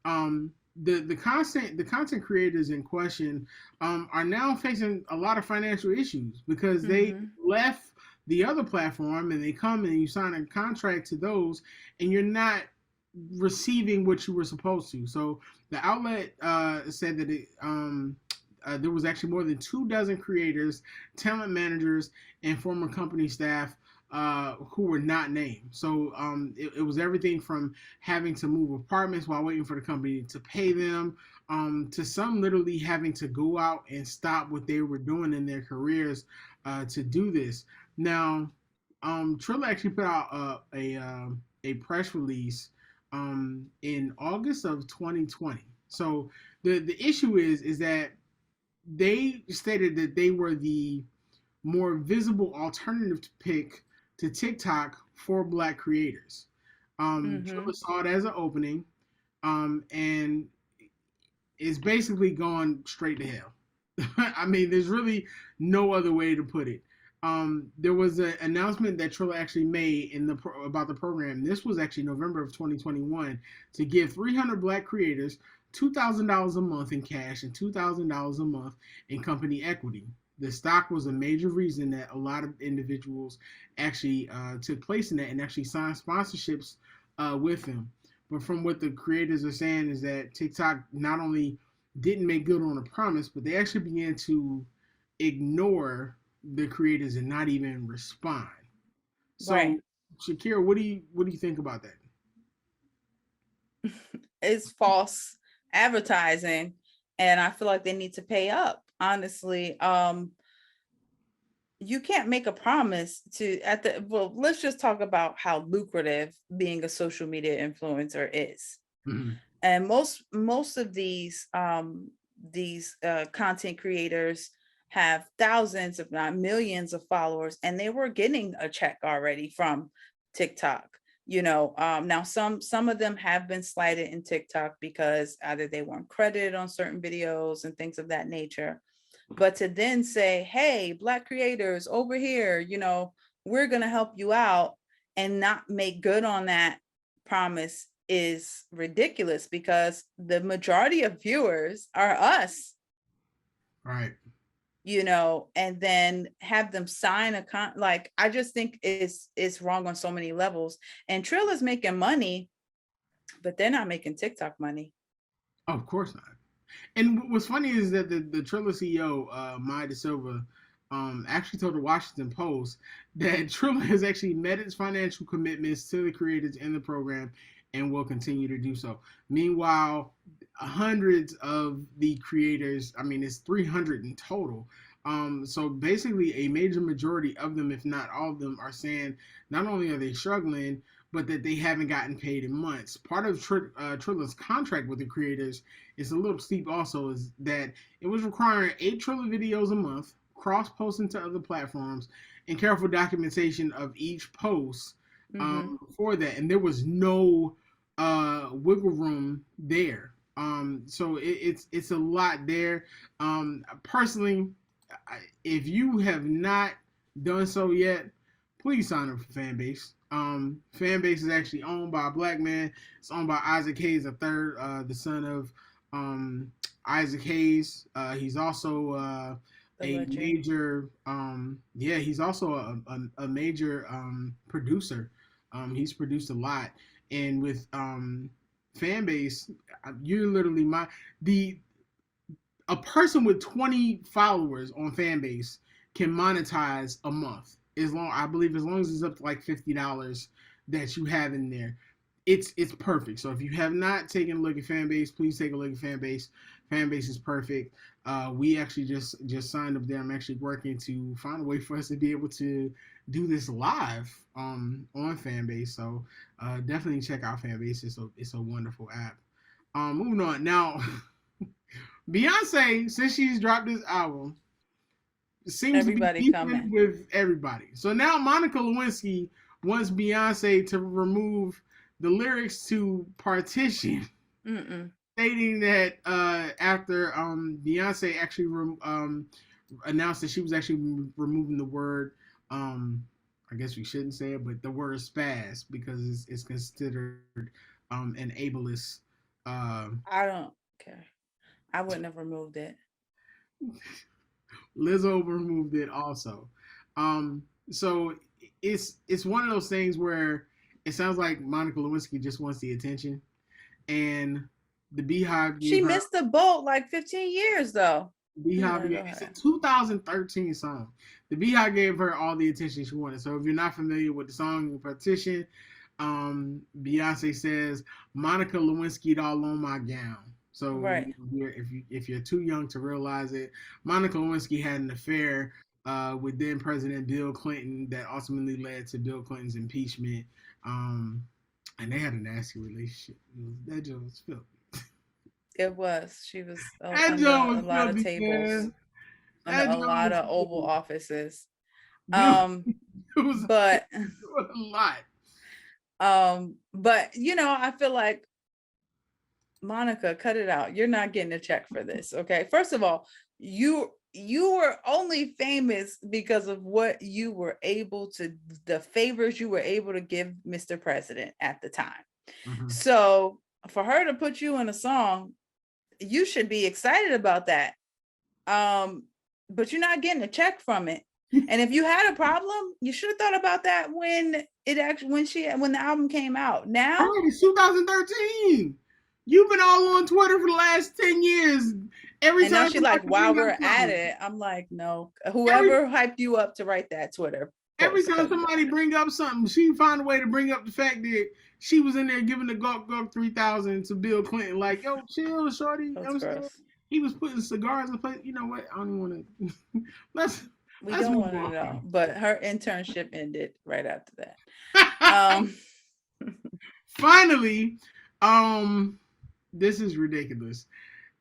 the content creators in question are now facing a lot of financial issues because they Mm-hmm. left the other platform and they come and you sign a contract to those and you're not receiving what you were supposed to. So the outlet said that there was actually more than 2 dozen creators, talent managers, and former company staff who were not named. So it was everything from having to move apartments while waiting for the company to pay them, to some literally having to go out and stop what they were doing in their careers to do this. Now, Trilla actually put out a press release in August of 2020. So the issue is that they stated that they were the more visible alternative to pick to TikTok for Black creators. Mm-hmm. Trilla saw it as an opening, and it's basically gone straight to hell. I mean, there's really no other way to put it. There was an announcement that Trilla actually made about the program. This was actually November of 2021 to give 300 Black creators $2,000 a month in cash and $2,000 a month in company equity. The stock was a major reason that a lot of individuals actually took place in that and actually signed sponsorships with them. But from what the creators are saying is that TikTok not only didn't make good on a promise, but they actually began to ignore the creators and not even respond. So, Right. Shakira, what do you think about that? It's false advertising, and I feel like they need to pay up, honestly. You can't make a promise to at the well, let's just talk about how lucrative being a social media influencer is. Mm-hmm. And most of these content creators have thousands if not millions of followers, and they were getting a check already from TikTok. Now some of them have been slighted in TikTok because either they weren't credited on certain videos and things of that nature. But to then say, hey, Black creators over here, we're going to help you out, and not make good on that promise is ridiculous, because the majority of viewers are us, Right. and then have them sign like, I just think it's wrong on so many levels. And Trill is making money, but they're not making TikTok money. Oh, of course not. And what's funny is that the Triller CEO, Maya De Silva, actually told the Washington Post that Triller has actually met its financial commitments to the creators in the program and will continue to do so. Meanwhile, hundreds of the creators. I mean, it's 300 in total. So basically, a major majority of them, if not all of them, are saying not only are they struggling, but that they haven't gotten paid in months. Part of Trilla's contract with the creators is a little steep. Also, is that it was requiring 8 Trilla videos a month, cross posting to other platforms, and careful documentation of each post for that. And there was no wiggle room there. So it's a lot there. Personally, if you have not done so yet, please sign up for Fanbase. Fanbase is actually owned by a black man. It's owned by Isaac Hayes III, the son of Isaac Hayes. He's also a major, he's also a major producer. He's produced a lot, and with Fanbase, you're literally a person with 20 followers on Fanbase can monetize a month, as long as it's up to like $50 that you have in there. It's perfect. So if you have not taken a look at Fanbase, please take a look at Fanbase. Fanbase is perfect. We actually just signed up there. I'm actually working to find a way for us to be able to do this live on Fanbase. So definitely check out Fanbase. It's a wonderful app. Moving on now. Beyonce, since she's dropped this album, seems everybody to be coming with everybody. So now Monica Lewinsky wants Beyonce to remove the lyrics to Partition, stating that after Beyonce actually announced that she was actually removing the word, I guess we shouldn't say it, but the word spaz, because it's considered an ableist. I don't care. I wouldn't have removed it. Lizzo removed it also. So it's one of those things where it sounds like Monica Lewinsky just wants the attention, and the Beehive. She missed the boat like 15 years though. Beehive, it's a 2013 song. The Beehive gave her all the attention she wanted. So if you're not familiar with the song Partition, Beyonce says Monica Lewinsky'd all on my gown. So right. if you're too young to realize it, Monica Lewinsky had an affair with then President Bill Clinton that ultimately led to Bill Clinton's impeachment. And they had a nasty relationship. That joke was filthy. It was. She was under a lot of tables, under a lot of Oval Offices. It was but a lot. But I feel like, Monica, cut it out. You're not getting a check for this. Okay. First of all, you were only famous because of what you were able to, the favors you were able to give Mr. President at the time. So for her to put you in a song, you should be excited about that. But you're not getting a check from it. And if you had a problem, you should have thought about that when the album came out. Now it's 2013. You've been all on Twitter for the last 10 years. And now she's like, while we're at it, I'm like, no. Whoever hyped you up to write that Twitter post, every time somebody bring up something, she find a way to bring up the fact that she was in there giving the Gawk 3000 to Bill Clinton. Like, yo, chill, shorty. He was putting cigars in place. You know what? I don't want to. We don't want to know. But her internship ended right after that. Finally, this is ridiculous.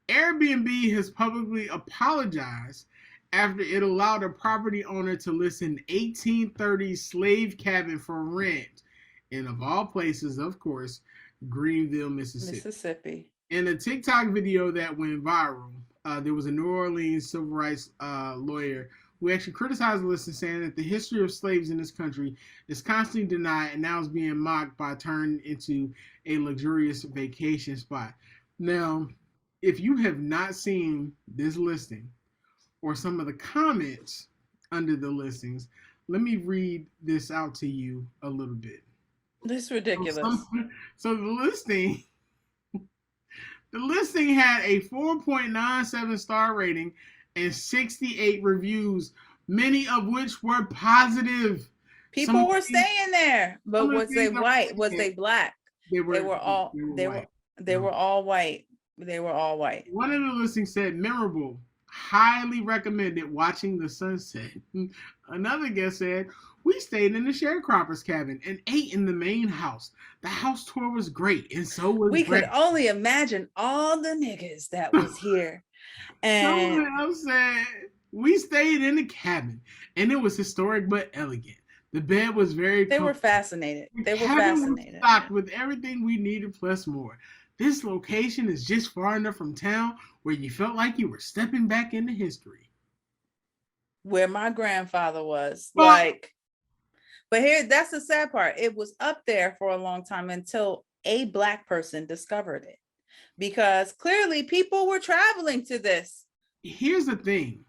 Airbnb has publicly apologized after it allowed a property owner to list an 1830s slave cabin for rent in, of all places, of course, Greenville, Mississippi. In a TikTok video that went viral, there was a New Orleans civil rights lawyer who actually criticized the listing, saying that the history of slaves in this country is constantly denied and now is being mocked by turning into a luxurious vacation spot. Now, if you have not seen this listing or some of the comments under the listings, let me read this out to you a little bit. This is ridiculous. So the listing had a 4.97 star rating and 68 reviews, many of which were positive. People were staying there, but was they white? Was they black? They were all white. They were all white. One of the listings said memorable, highly recommended watching the sunset. Another guest said, we stayed in the sharecroppers cabin and ate in the main house. The house tour was great, and so was We could breakfast. only imagine all the niggas that was here. And Someone else said, we stayed in the cabin and it was historic but elegant. The bed was very they were comfortable. fascinated. The They were cabin was fascinated. stocked with everything we needed plus more. This location is just far enough from town where you felt like you were stepping back into history. Where my grandfather was. But Like, but here, that's the sad part. It was up there for a long time until a Black person discovered it. Because clearly people were traveling to this. here's the thing.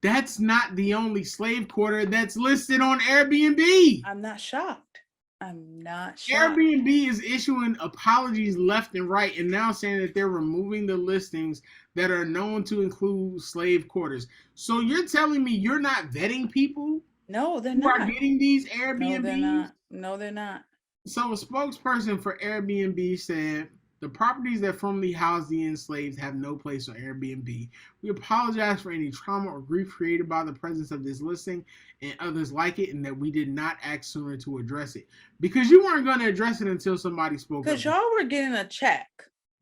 That's not the only slave quarter that's listed on Airbnb. I'm not shocked. I'm not shocked. Airbnb is issuing apologies left and right and now saying that they're removing the listings that are known to include slave quarters. So you're telling me you're not vetting people No, they're who are not. getting these No, they're Airbnbs? not. No, they're not. So a spokesperson for Airbnb said the properties that formerly housed the enslaved have no place on Airbnb. We apologize for any trauma or grief created by the presence of this listing and others like it, and that we did not act sooner to address it. Because you weren't going to address it until somebody spoke up. Because y'all were getting a check.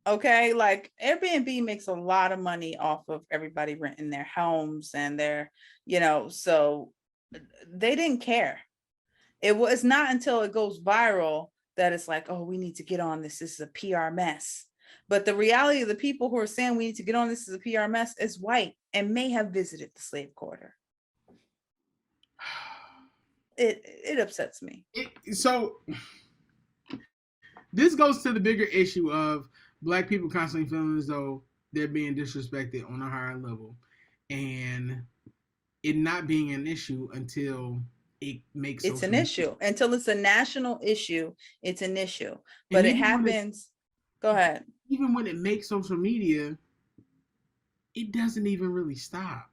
Okay. Like Airbnb makes a lot of money off of everybody renting their homes and their, so they didn't care. It was not until it goes viral that it's like, oh, we need to get on this. This is a PR mess. But the reality of the people who are saying we need to get on this as a PR mess is white and may have visited the slave quarter. It upsets me. So this goes to the bigger issue of Black people constantly feeling as though they're being disrespected on a higher level, and it not being an issue until it makes it's an issue. Until it's a national issue, it's an issue. But it happens. Go ahead. Even when it makes social media, it doesn't even really stop.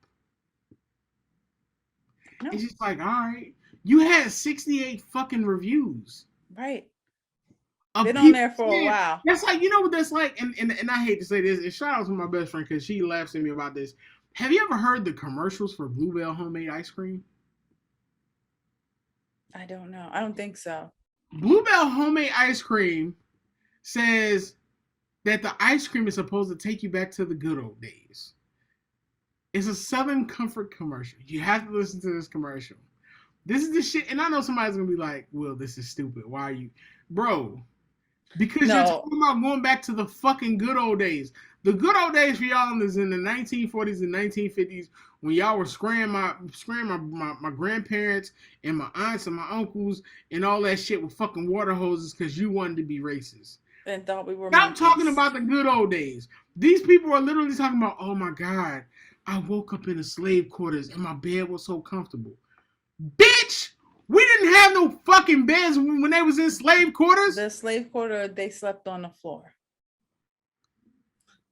No. It's just like, all right, you had 68 fucking reviews. Right. Been on there for a while. That's like, you know what that's like? And I hate to say this, and shout out to my best friend because she laughs at me about this. Have you ever heard the commercials for Bluebell homemade ice cream? I don't know. I don't think so. Bluebell homemade ice cream says that the ice cream is supposed to take you back to the good old days. It's a Southern Comfort commercial. You have to listen to this commercial. This is the shit, and I know somebody's gonna be like, "Well, this is stupid. Why are you, bro?" Because you're talking about going back to the fucking good old days. The good old days for y'all is in the 1940s and 1950s when y'all were scaring my grandparents and my aunts and my uncles and all that shit with fucking water hoses because you wanted to be racist. And thought we were. Stop talking about the good old days. These people are literally talking about, oh my God, I woke up in the slave quarters and my bed was so comfortable. Bitch! We didn't have no fucking beds when they was in slave quarters. The slave quarter, they slept on the floor.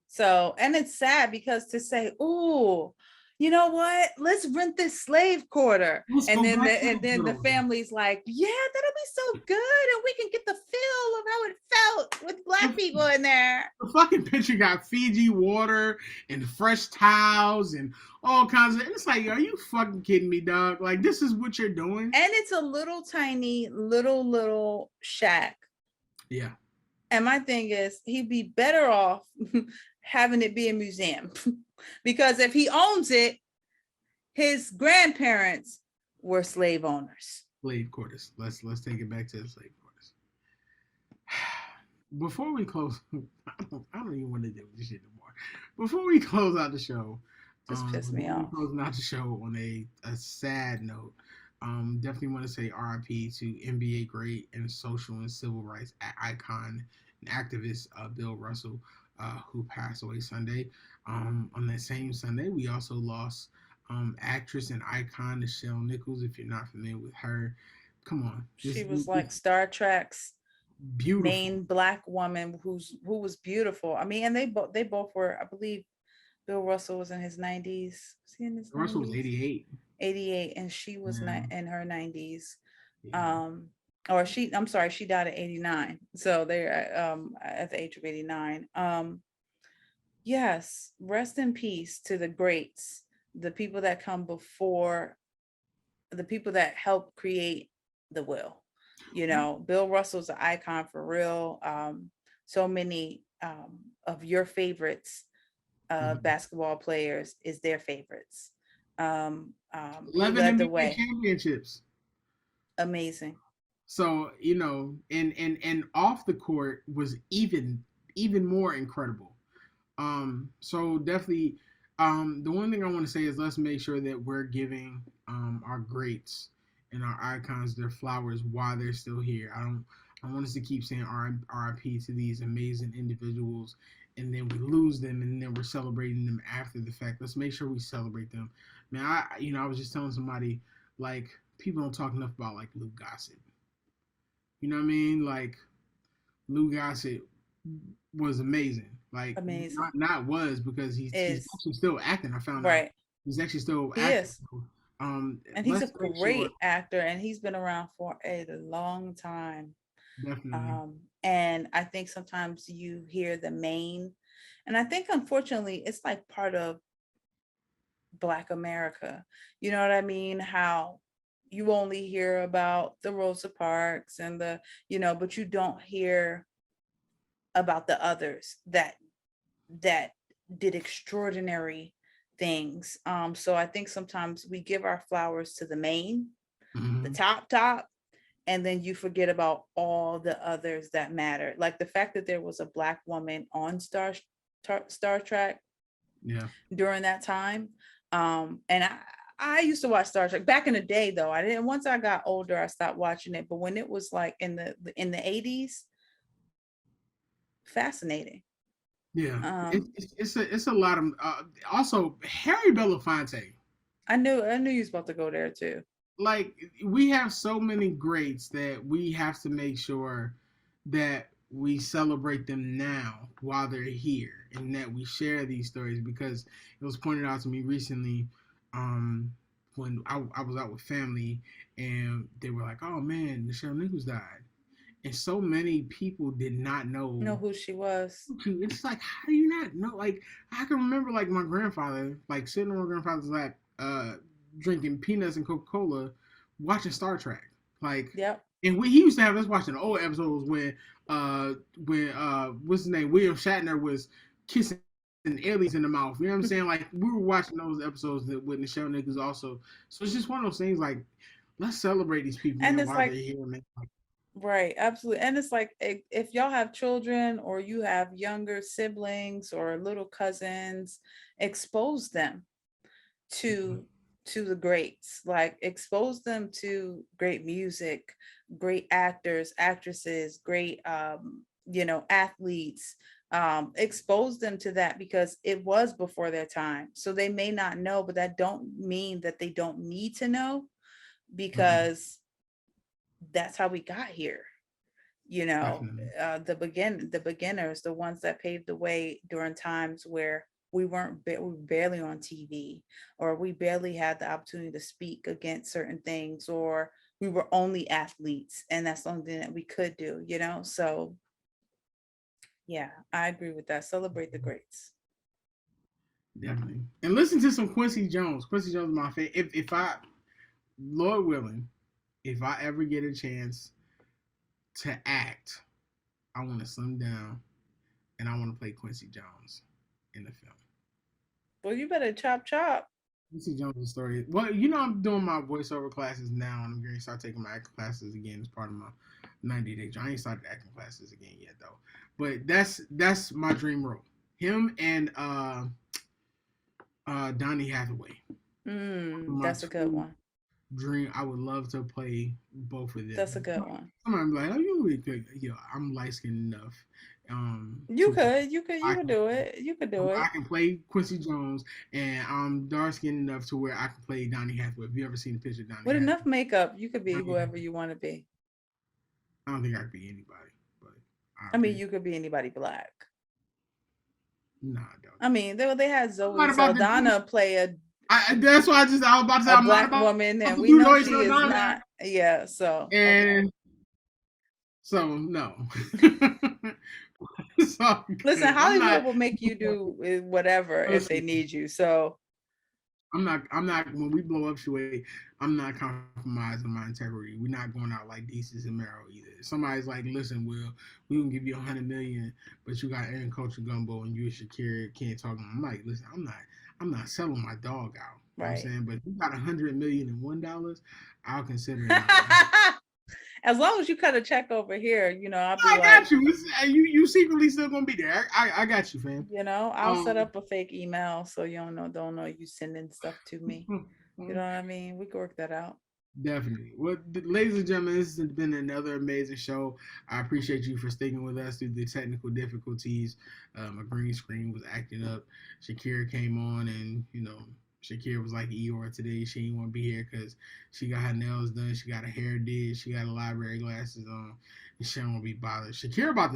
So, and it's sad because to say, "Ooh, you know what? Let's rent this slave quarter," and then the family's like, "Yeah, that'll be so good, and we can get the feel of how it felt with Black people in there." The fucking picture got Fiji water and fresh towels and all kinds of. It's like, are you fucking kidding me, dog? Like, this is what you're doing? And it's a little tiny, little shack. Yeah. And my thing is, he'd be better off having it be a museum because if he owns it, his grandparents were slave owners. Slave quarters. Let's take it back to the slave quarters. Before we close, I don't even want to do this shit anymore. Before we close out the show, just piss me off. Closing out the show on a sad note. Definitely want to say RIP to NBA great and social and civil rights icon and activist Bill Russell, who passed away Sunday. On that same Sunday, we also lost actress and icon Nichelle Nichols. If you're not familiar with her, come on. She was like Star Trek's beautiful main Black woman who was beautiful. I mean, and they both were. I believe Bill Russell was in his 90s. Was he in his 90s? Russell was 88. 88, and she was in her 90s. Yeah. or I'm sorry, she died at 89. So they're at the age of 89. Yes, rest in peace to the greats, the people that come before, the people that helped create the will. You know, Bill Russell's an icon for real. So many of your favorites Mhm. basketball players is their favorites. He 11 led the NBA way. championships. Amazing. So and off the court was even more incredible. So definitely, the one thing I want to say is let's make sure that we're giving our greats and our icons their flowers while they're still here. I want us to keep saying RIP to these amazing individuals, and then we lose them, and then we're celebrating them after the fact. Let's make sure we celebrate them. Man, I was just telling somebody like people don't talk enough about like Luke Gossett. You know what I mean? Like Lou Gossett was amazing. Like Amazing. not was because he's Is actually still acting. I found out right. he's actually still He acting. is. So, And he's a let's make sure great actor and he's been around for a long time. definitely. And I think sometimes you hear the main, and I think unfortunately it's like part of Black America. You know what I mean? How you only hear about the Rosa Parks and but you don't hear about the others that did extraordinary things. So I think sometimes we give our flowers to the main, the Hmm. top, and then you forget about all the others that matter. Like the fact that there was a Black woman on Star Trek Yeah. during that time. And I used to watch Star Trek back in the day, though. I didn't. Once I got older, I stopped watching it. But when it was like in the 80s, fascinating. Yeah. Um, It's a lot of also Harry Belafonte. I knew you was about to go there too. Like we have so many greats that we have to make sure that we celebrate them now while they're here and that we share these stories because it was pointed out to me recently um when I was out with family and they were like, oh man, Nichelle Nichols died, and so many people did not know. Know who she was? It's like, how do you not know? Like, I can remember like my grandfather, like sitting on my grandfather's lap, drinking peanuts and Coca Cola, watching Star Trek. Like, Yep. and he used to have us watching old episodes when what's his name, William Shatner was kissing aliens in the mouth. You know what I'm saying? Like, we were watching those episodes that with Nichelle Nichols also. So it's just one of those things. Like, let's celebrate these people, And man, it's while they're like, here, man. Like, right, absolutely. And it's like if y'all have children or you have younger siblings or little cousins, expose them to the greats. Like expose them to great music, great actors, actresses, great athletes. Expose them to that because it was before their time. So they may not know, but that don't mean that they don't need to know mhm, because that's how we got here. you know definitely. the beginners, the ones that paved the way during times where we were barely on TV, or we barely had the opportunity to speak against certain things, or we were only athletes and that's something that we could do. So yeah, I agree with that. Celebrate the greats. Definitely. And listen to some Quincy Jones. Quincy Jones is my favorite. If I, Lord willing, if I ever get a chance to act, I want to slim down and I want to play Quincy Jones in the film. Well, you better chop. Quincy Jones' story. Well, I'm doing my voiceover classes now, and I'm going to start taking my acting classes again as part of my 90-day. I ain't started acting classes again yet though. But that's my dream role. Him and Donnie Hathaway. My That's a good two one. dream. I would love to play both of That's a them. good one. Somebody be like, "Oh, you really could." I'm light skinned enough You to could you could you I could can do it. You could do I it. can play Quincy Jones, and I'm dark skinned enough to where I can play Donnie Hathaway. Have you ever seen a picture of Donnie With enough Hathaway? makeup, you could be Donnie whoever Hathaway. you want to be. I don't think I could be anybody, but I I'll mean, be. you could be anybody Black. Nah, I don't. I mean, they had I'm Zoe not about the. Saldana play That's why I was about to say a I'm not Black about woman, and the we blue know noise she is Saldana. not. Yeah, so And okay. So no. It's all Listen, good. I'm Hollywood not. will make you do whatever if they Listen, need you. So, I'm not. I'm not. When we blow up Shuey, I'm not compromising my integrity. We're not going out like Desus and Mero either. Somebody's like, listen, Will, we gonna give you 100 million, but you got Aaron Culture Gumbo and you and Shakira can't talk. I'm like, listen, I'm not. I'm not selling my dog out. You know what I'm right. saying? But if you got 100 million and $1, I'll consider it my. As long as you cut a check over here, I'll be I like, got you. You secretly still gonna be there. I got you, fam. I'll set Um, up a fake email so you don't know you sending stuff to me. You know what I mean? We can work that out. definitely. Well, ladies and gentlemen, this has been another amazing show. I appreciate you for sticking with us through the technical difficulties. My green screen was acting up. Shakira came on, and Shakira was like Eeyore today. She didn't want to be here because she got her nails done, she got her hair did, she got her library glasses on, and she don't want to be bothered. Shakira about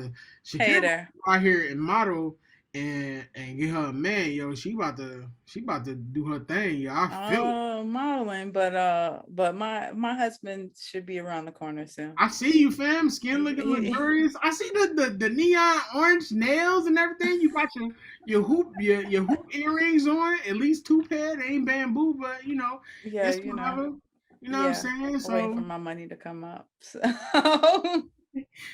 Hater. to out here and model and get her a man, yo. She about to do her thing, yo. I feel it. Modeling, but my husband should be around the corner soon. I see you, fam. Skin He, looking he, luxurious. I see the neon orange nails and everything. You got your hoop earrings on. At least two pair. They ain't bamboo, but yeah, it's whatever. You know what I'm yeah. saying? I'm waiting for So my money to come up. So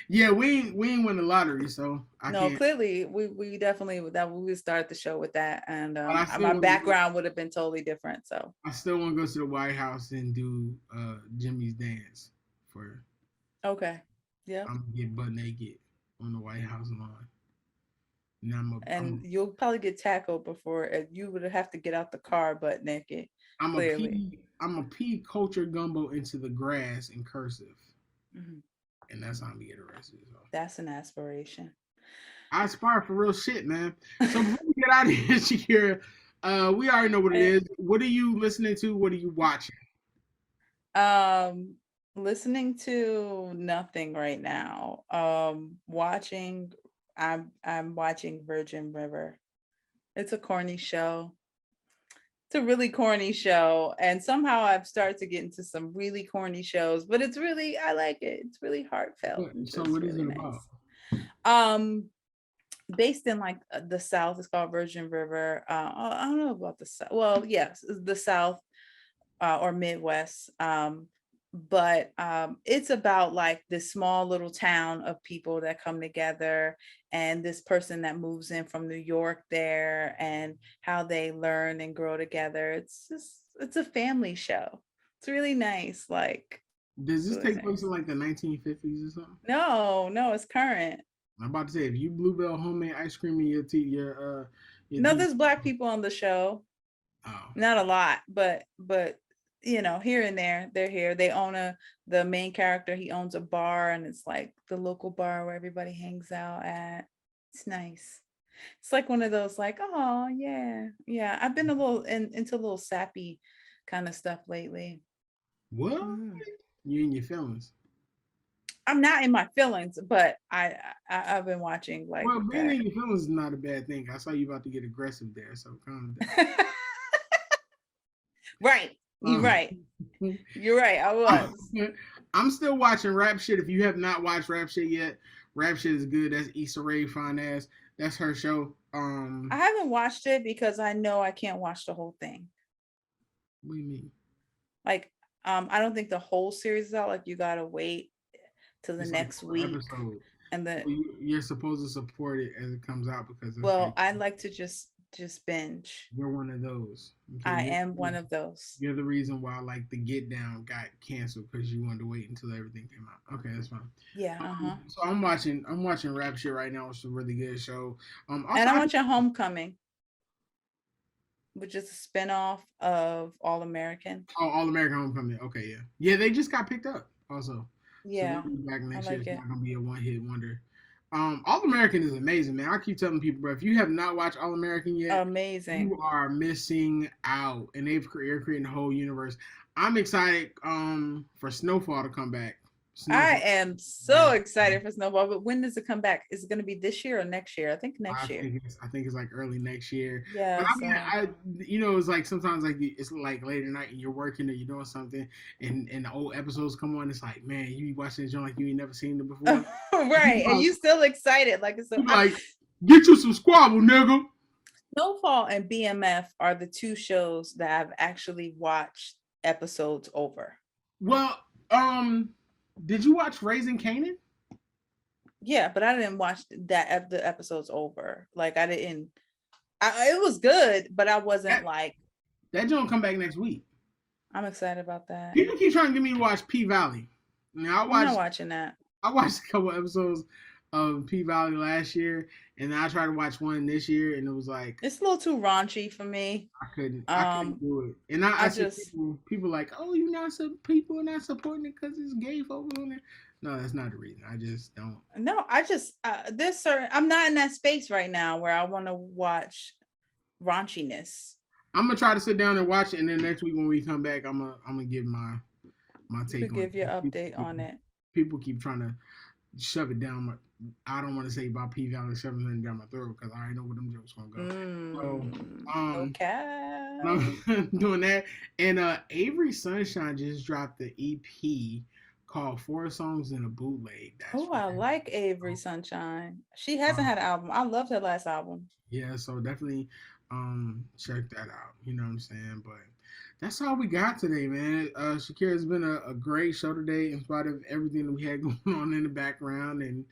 yeah, we ain't win the lottery, so I no, can't. clearly we definitely that we would start the show with that, and But I still my want to go. background would have been totally different. So I still want to go to the White House and do Jimmy's dance for. okay, yep. I'm gonna get butt naked on the White House lawn. And And you'll probably get tackled before you would have to get out the car butt naked. Clearly, I'm a pee culture Gumbo into the grass in cursive, hmm and that's how I'm gonna get arrested. So that's an aspiration. I aspire for real shit, man. So before we get out of here, Shakira, we already know what it Right. is. What are you listening to? What are you watching? Um, listening to nothing right now. Watching. I'm watching Virgin River. It's a corny show. It's a really corny show, and somehow I've started to get into some really corny shows, but I like it. It's really heartfelt and So just what is really it about? nice. Um, based in like the South, it's called Virgin River. I don't know about the South. Well, yes, the South or Midwest. But it's about like this small little town of people that come together, and this person that moves in from New York there, and how they learn and grow together. It's a family show. It's really nice. Like Does it's this really take place nice. in like the 1950s or something? No, no, it's current. I'm about to say if you Bluebell homemade ice cream in your No, TV. there's black people on the show. Oh, Not a lot, but here and there they're here. They own the main character, he owns a bar, and it's like the local bar where everybody hangs out at. It's nice. It's like one of those like, oh yeah, yeah. I've been a little into a little sappy kind of stuff lately. what? Mhm. You in your feelings? I'm not in my feelings, but I've been watching like Well, being that. in your feelings is not a bad thing. I saw you about to get aggressive there, so calm Right, you're down. right, you're right, I was. I'm still watching rap shit. If you have not watched rap shit yet, rap shit is good. That's Issa Rae, fine ass. That's her show. I haven't watched it because I know I can't watch the whole thing. What do you mean? Like, I don't think the whole series is out. Like, you gotta wait till the It's like next four week. episodes. And So you're supposed to support it as it comes out because that's how well, I like to just binge. you're one of those. Okay, I am one of those. you're the reason why like the Get Down got canceled because you wanted to wait until everything came out. Okay, that's fine. Yeah, uh-huh. So I'm watching rap shit right now. It's a really good show. And Also I'm watching Homecoming, which is a spinoff of All American. All American Homecoming. Okay, yeah. They just got picked up also. So they'll Yeah, be back I next year. like It's it. not gonna be a one hit wonder. All American is amazing, man. I keep telling people, bro, if you have not watched All American yet, Amazing. you are missing out. And they're creating a whole universe. I'm excited for Snowfall to come back. I Snowfall. am so excited for Snowball, but when does it come back? Is it going to be this year or next year? I think next year. I think it's like early next year. But Yeah, I mean, so it's like sometimes like it's like late at night and you're working or you're doing something, and the old episodes come on. It's like, man, you be watching this joint like you ain't never seen it before. right, and you still excited like so. You like, get you some squabble, nigga. Snowfall and BMF are the two shows that I've actually watched episodes over. Well, did you watch Raising Kanan? Yeah, but I didn't watch the episodes over. Like I didn't. It was good, but I wasn't like. That joint come back next week. I'm excited about that. People keep trying to get me to watch P Valley. Now I'm not watching that. I watched a couple episodes of P Valley last year, and I tried to watch one this year, and it was like it's a little too raunchy for me. I couldn't do it. And I see just people like, oh, people are not supporting it because it's gay folks on it. No, that's not the reason. I just don't. No, I just there's certain. I'm not in that space right now where I want to watch raunchiness. I'm gonna try to sit down and watch it, and then next week when we come back, I'm gonna give my take. To give your update on it. People keep trying to shove it down I don't want to say about P Valley shoving it down my throat because I already know where them jokes gonna go. Okay. I'm doing that. And Avery Sunshine just dropped the EP called 4 Songs in a Bootleg. I like Avery Sunshine. She hasn't had an album. I loved her last album. Yeah, so definitely check that out. You know what I'm saying? But that's all we got today, man. Shakira, has been a great show today in spite of everything that we had going on in the background and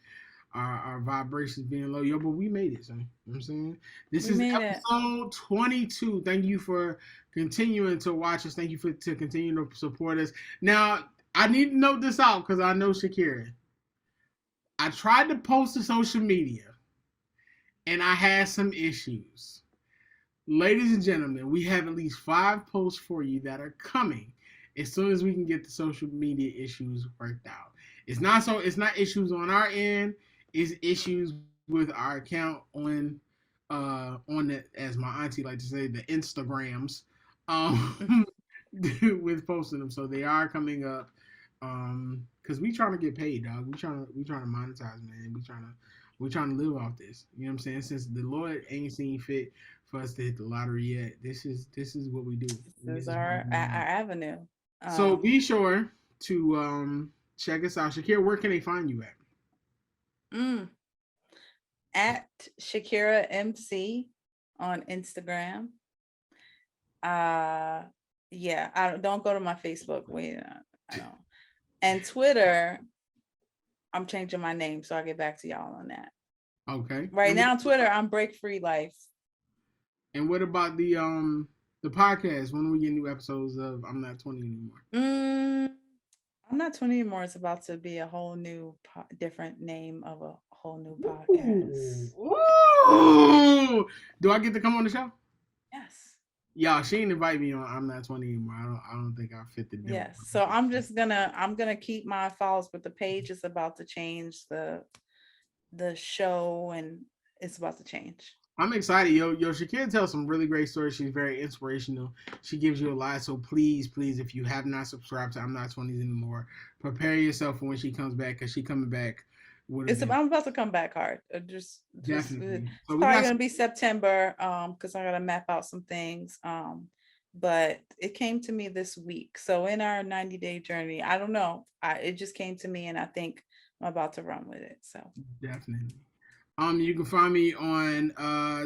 our vibrations being low. Yo, but we made it, son. You know what I'm saying? This is episode 22. Thank you for continuing to watch us. Thank you to continue to support us. Now, I need to note this out because I know Shakira. I tried to post to social media and I had some issues. Ladies and gentlemen, we have at least 5 posts for you that are coming as soon as we can get the social media issues worked out. It's not issues on our end. It's issues with our account on the, as my auntie like to say, the Instagrams, with posting them. So they are coming up, because we trying to get paid, dog. We trying to monetize, man. We trying to live off this. You know what I'm saying? Since the Lord ain't seen fit for us to hit the lottery yet, this is what we do. This is our avenue. So be sure to check us out. Shakira, where can they find you at? At Shakira MC on Instagram. Yeah, I don't go to my Facebook. Wait, I don't. And Twitter, I'm changing my name, so I'll get back to y'all on that. Okay. Right now, Twitter, I'm Break Free Life. And what about the podcast? When do we get new episodes of I'm Not 20 Anymore? I'm Not 20 Anymore. It's about to be a whole new different name of a whole new podcast. Ooh. Do I get to come on the show? Yes. Y'all, she didn't invite me on I'm Not 20 Anymore. I don't think I fit the bill. Yes. So I'm gonna keep my files, but the page is about to change, the show, and it's about to change. I'm excited. Yo, Shakira tells some really great stories. She's very inspirational. She gives you a lot. So please, if you have not subscribed to I'm Not 20s Anymore, prepare yourself for when she comes back, because she's coming back. I'm about to come back hard. Definitely. It's probably gonna be September, because I gotta map out some things. But it came to me this week. So in our 90-day journey, I don't know. It just came to me, and I think I'm about to run with it. So definitely. You can find me on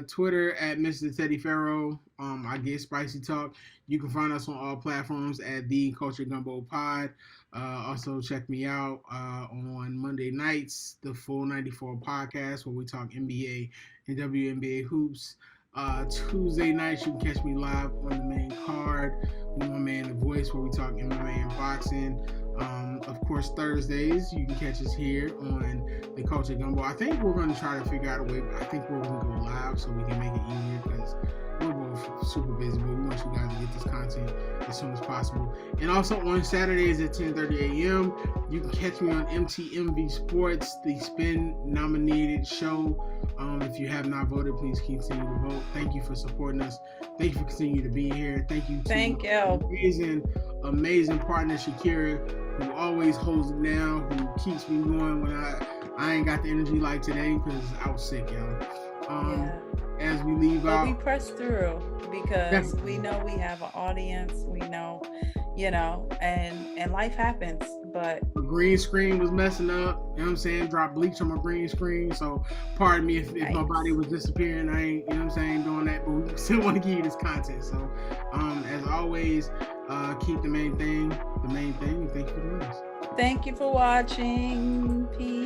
Twitter at Mr. Teddy Farrow. I get spicy talk. You can find us on all platforms at The Culture Gumbo Pod. Also check me out on Monday nights, the Full 94 podcast, where we talk NBA and WNBA hoops. Tuesday nights, you can catch me live on the main card with my man The Voice, where we talk MMA and boxing. Of course, Thursdays, you can catch us here on The Culture Gumbo. I think we're going to try to figure out a way. I think we're going to go live so we can make it easier, because we're both super busy, but we want you guys to get this content as soon as possible. And also on Saturdays at 10:30 a.m., you can catch me on MTMV Sports, the Spin-nominated show. If you have not voted, please continue to vote. Thank you for supporting us. Thank you for continuing to be here. Thank you to amazing partner Shakira who always holds it down, who keeps me going when I ain't got the energy like today because I was sick, y'all. Yeah. As we leave But we out, press through because we definitely. know we have an audience. We know, and life happens. But My green screen was messing up. You know what I'm saying? Dropped bleach on my green screen. So pardon me if my body yikes. was disappearing. I ain't, you know what I'm saying, doing that. But we still want to give you this content. So as always, keep the main thing the main thing. And thank you for doing this. Thank you for watching. Peace.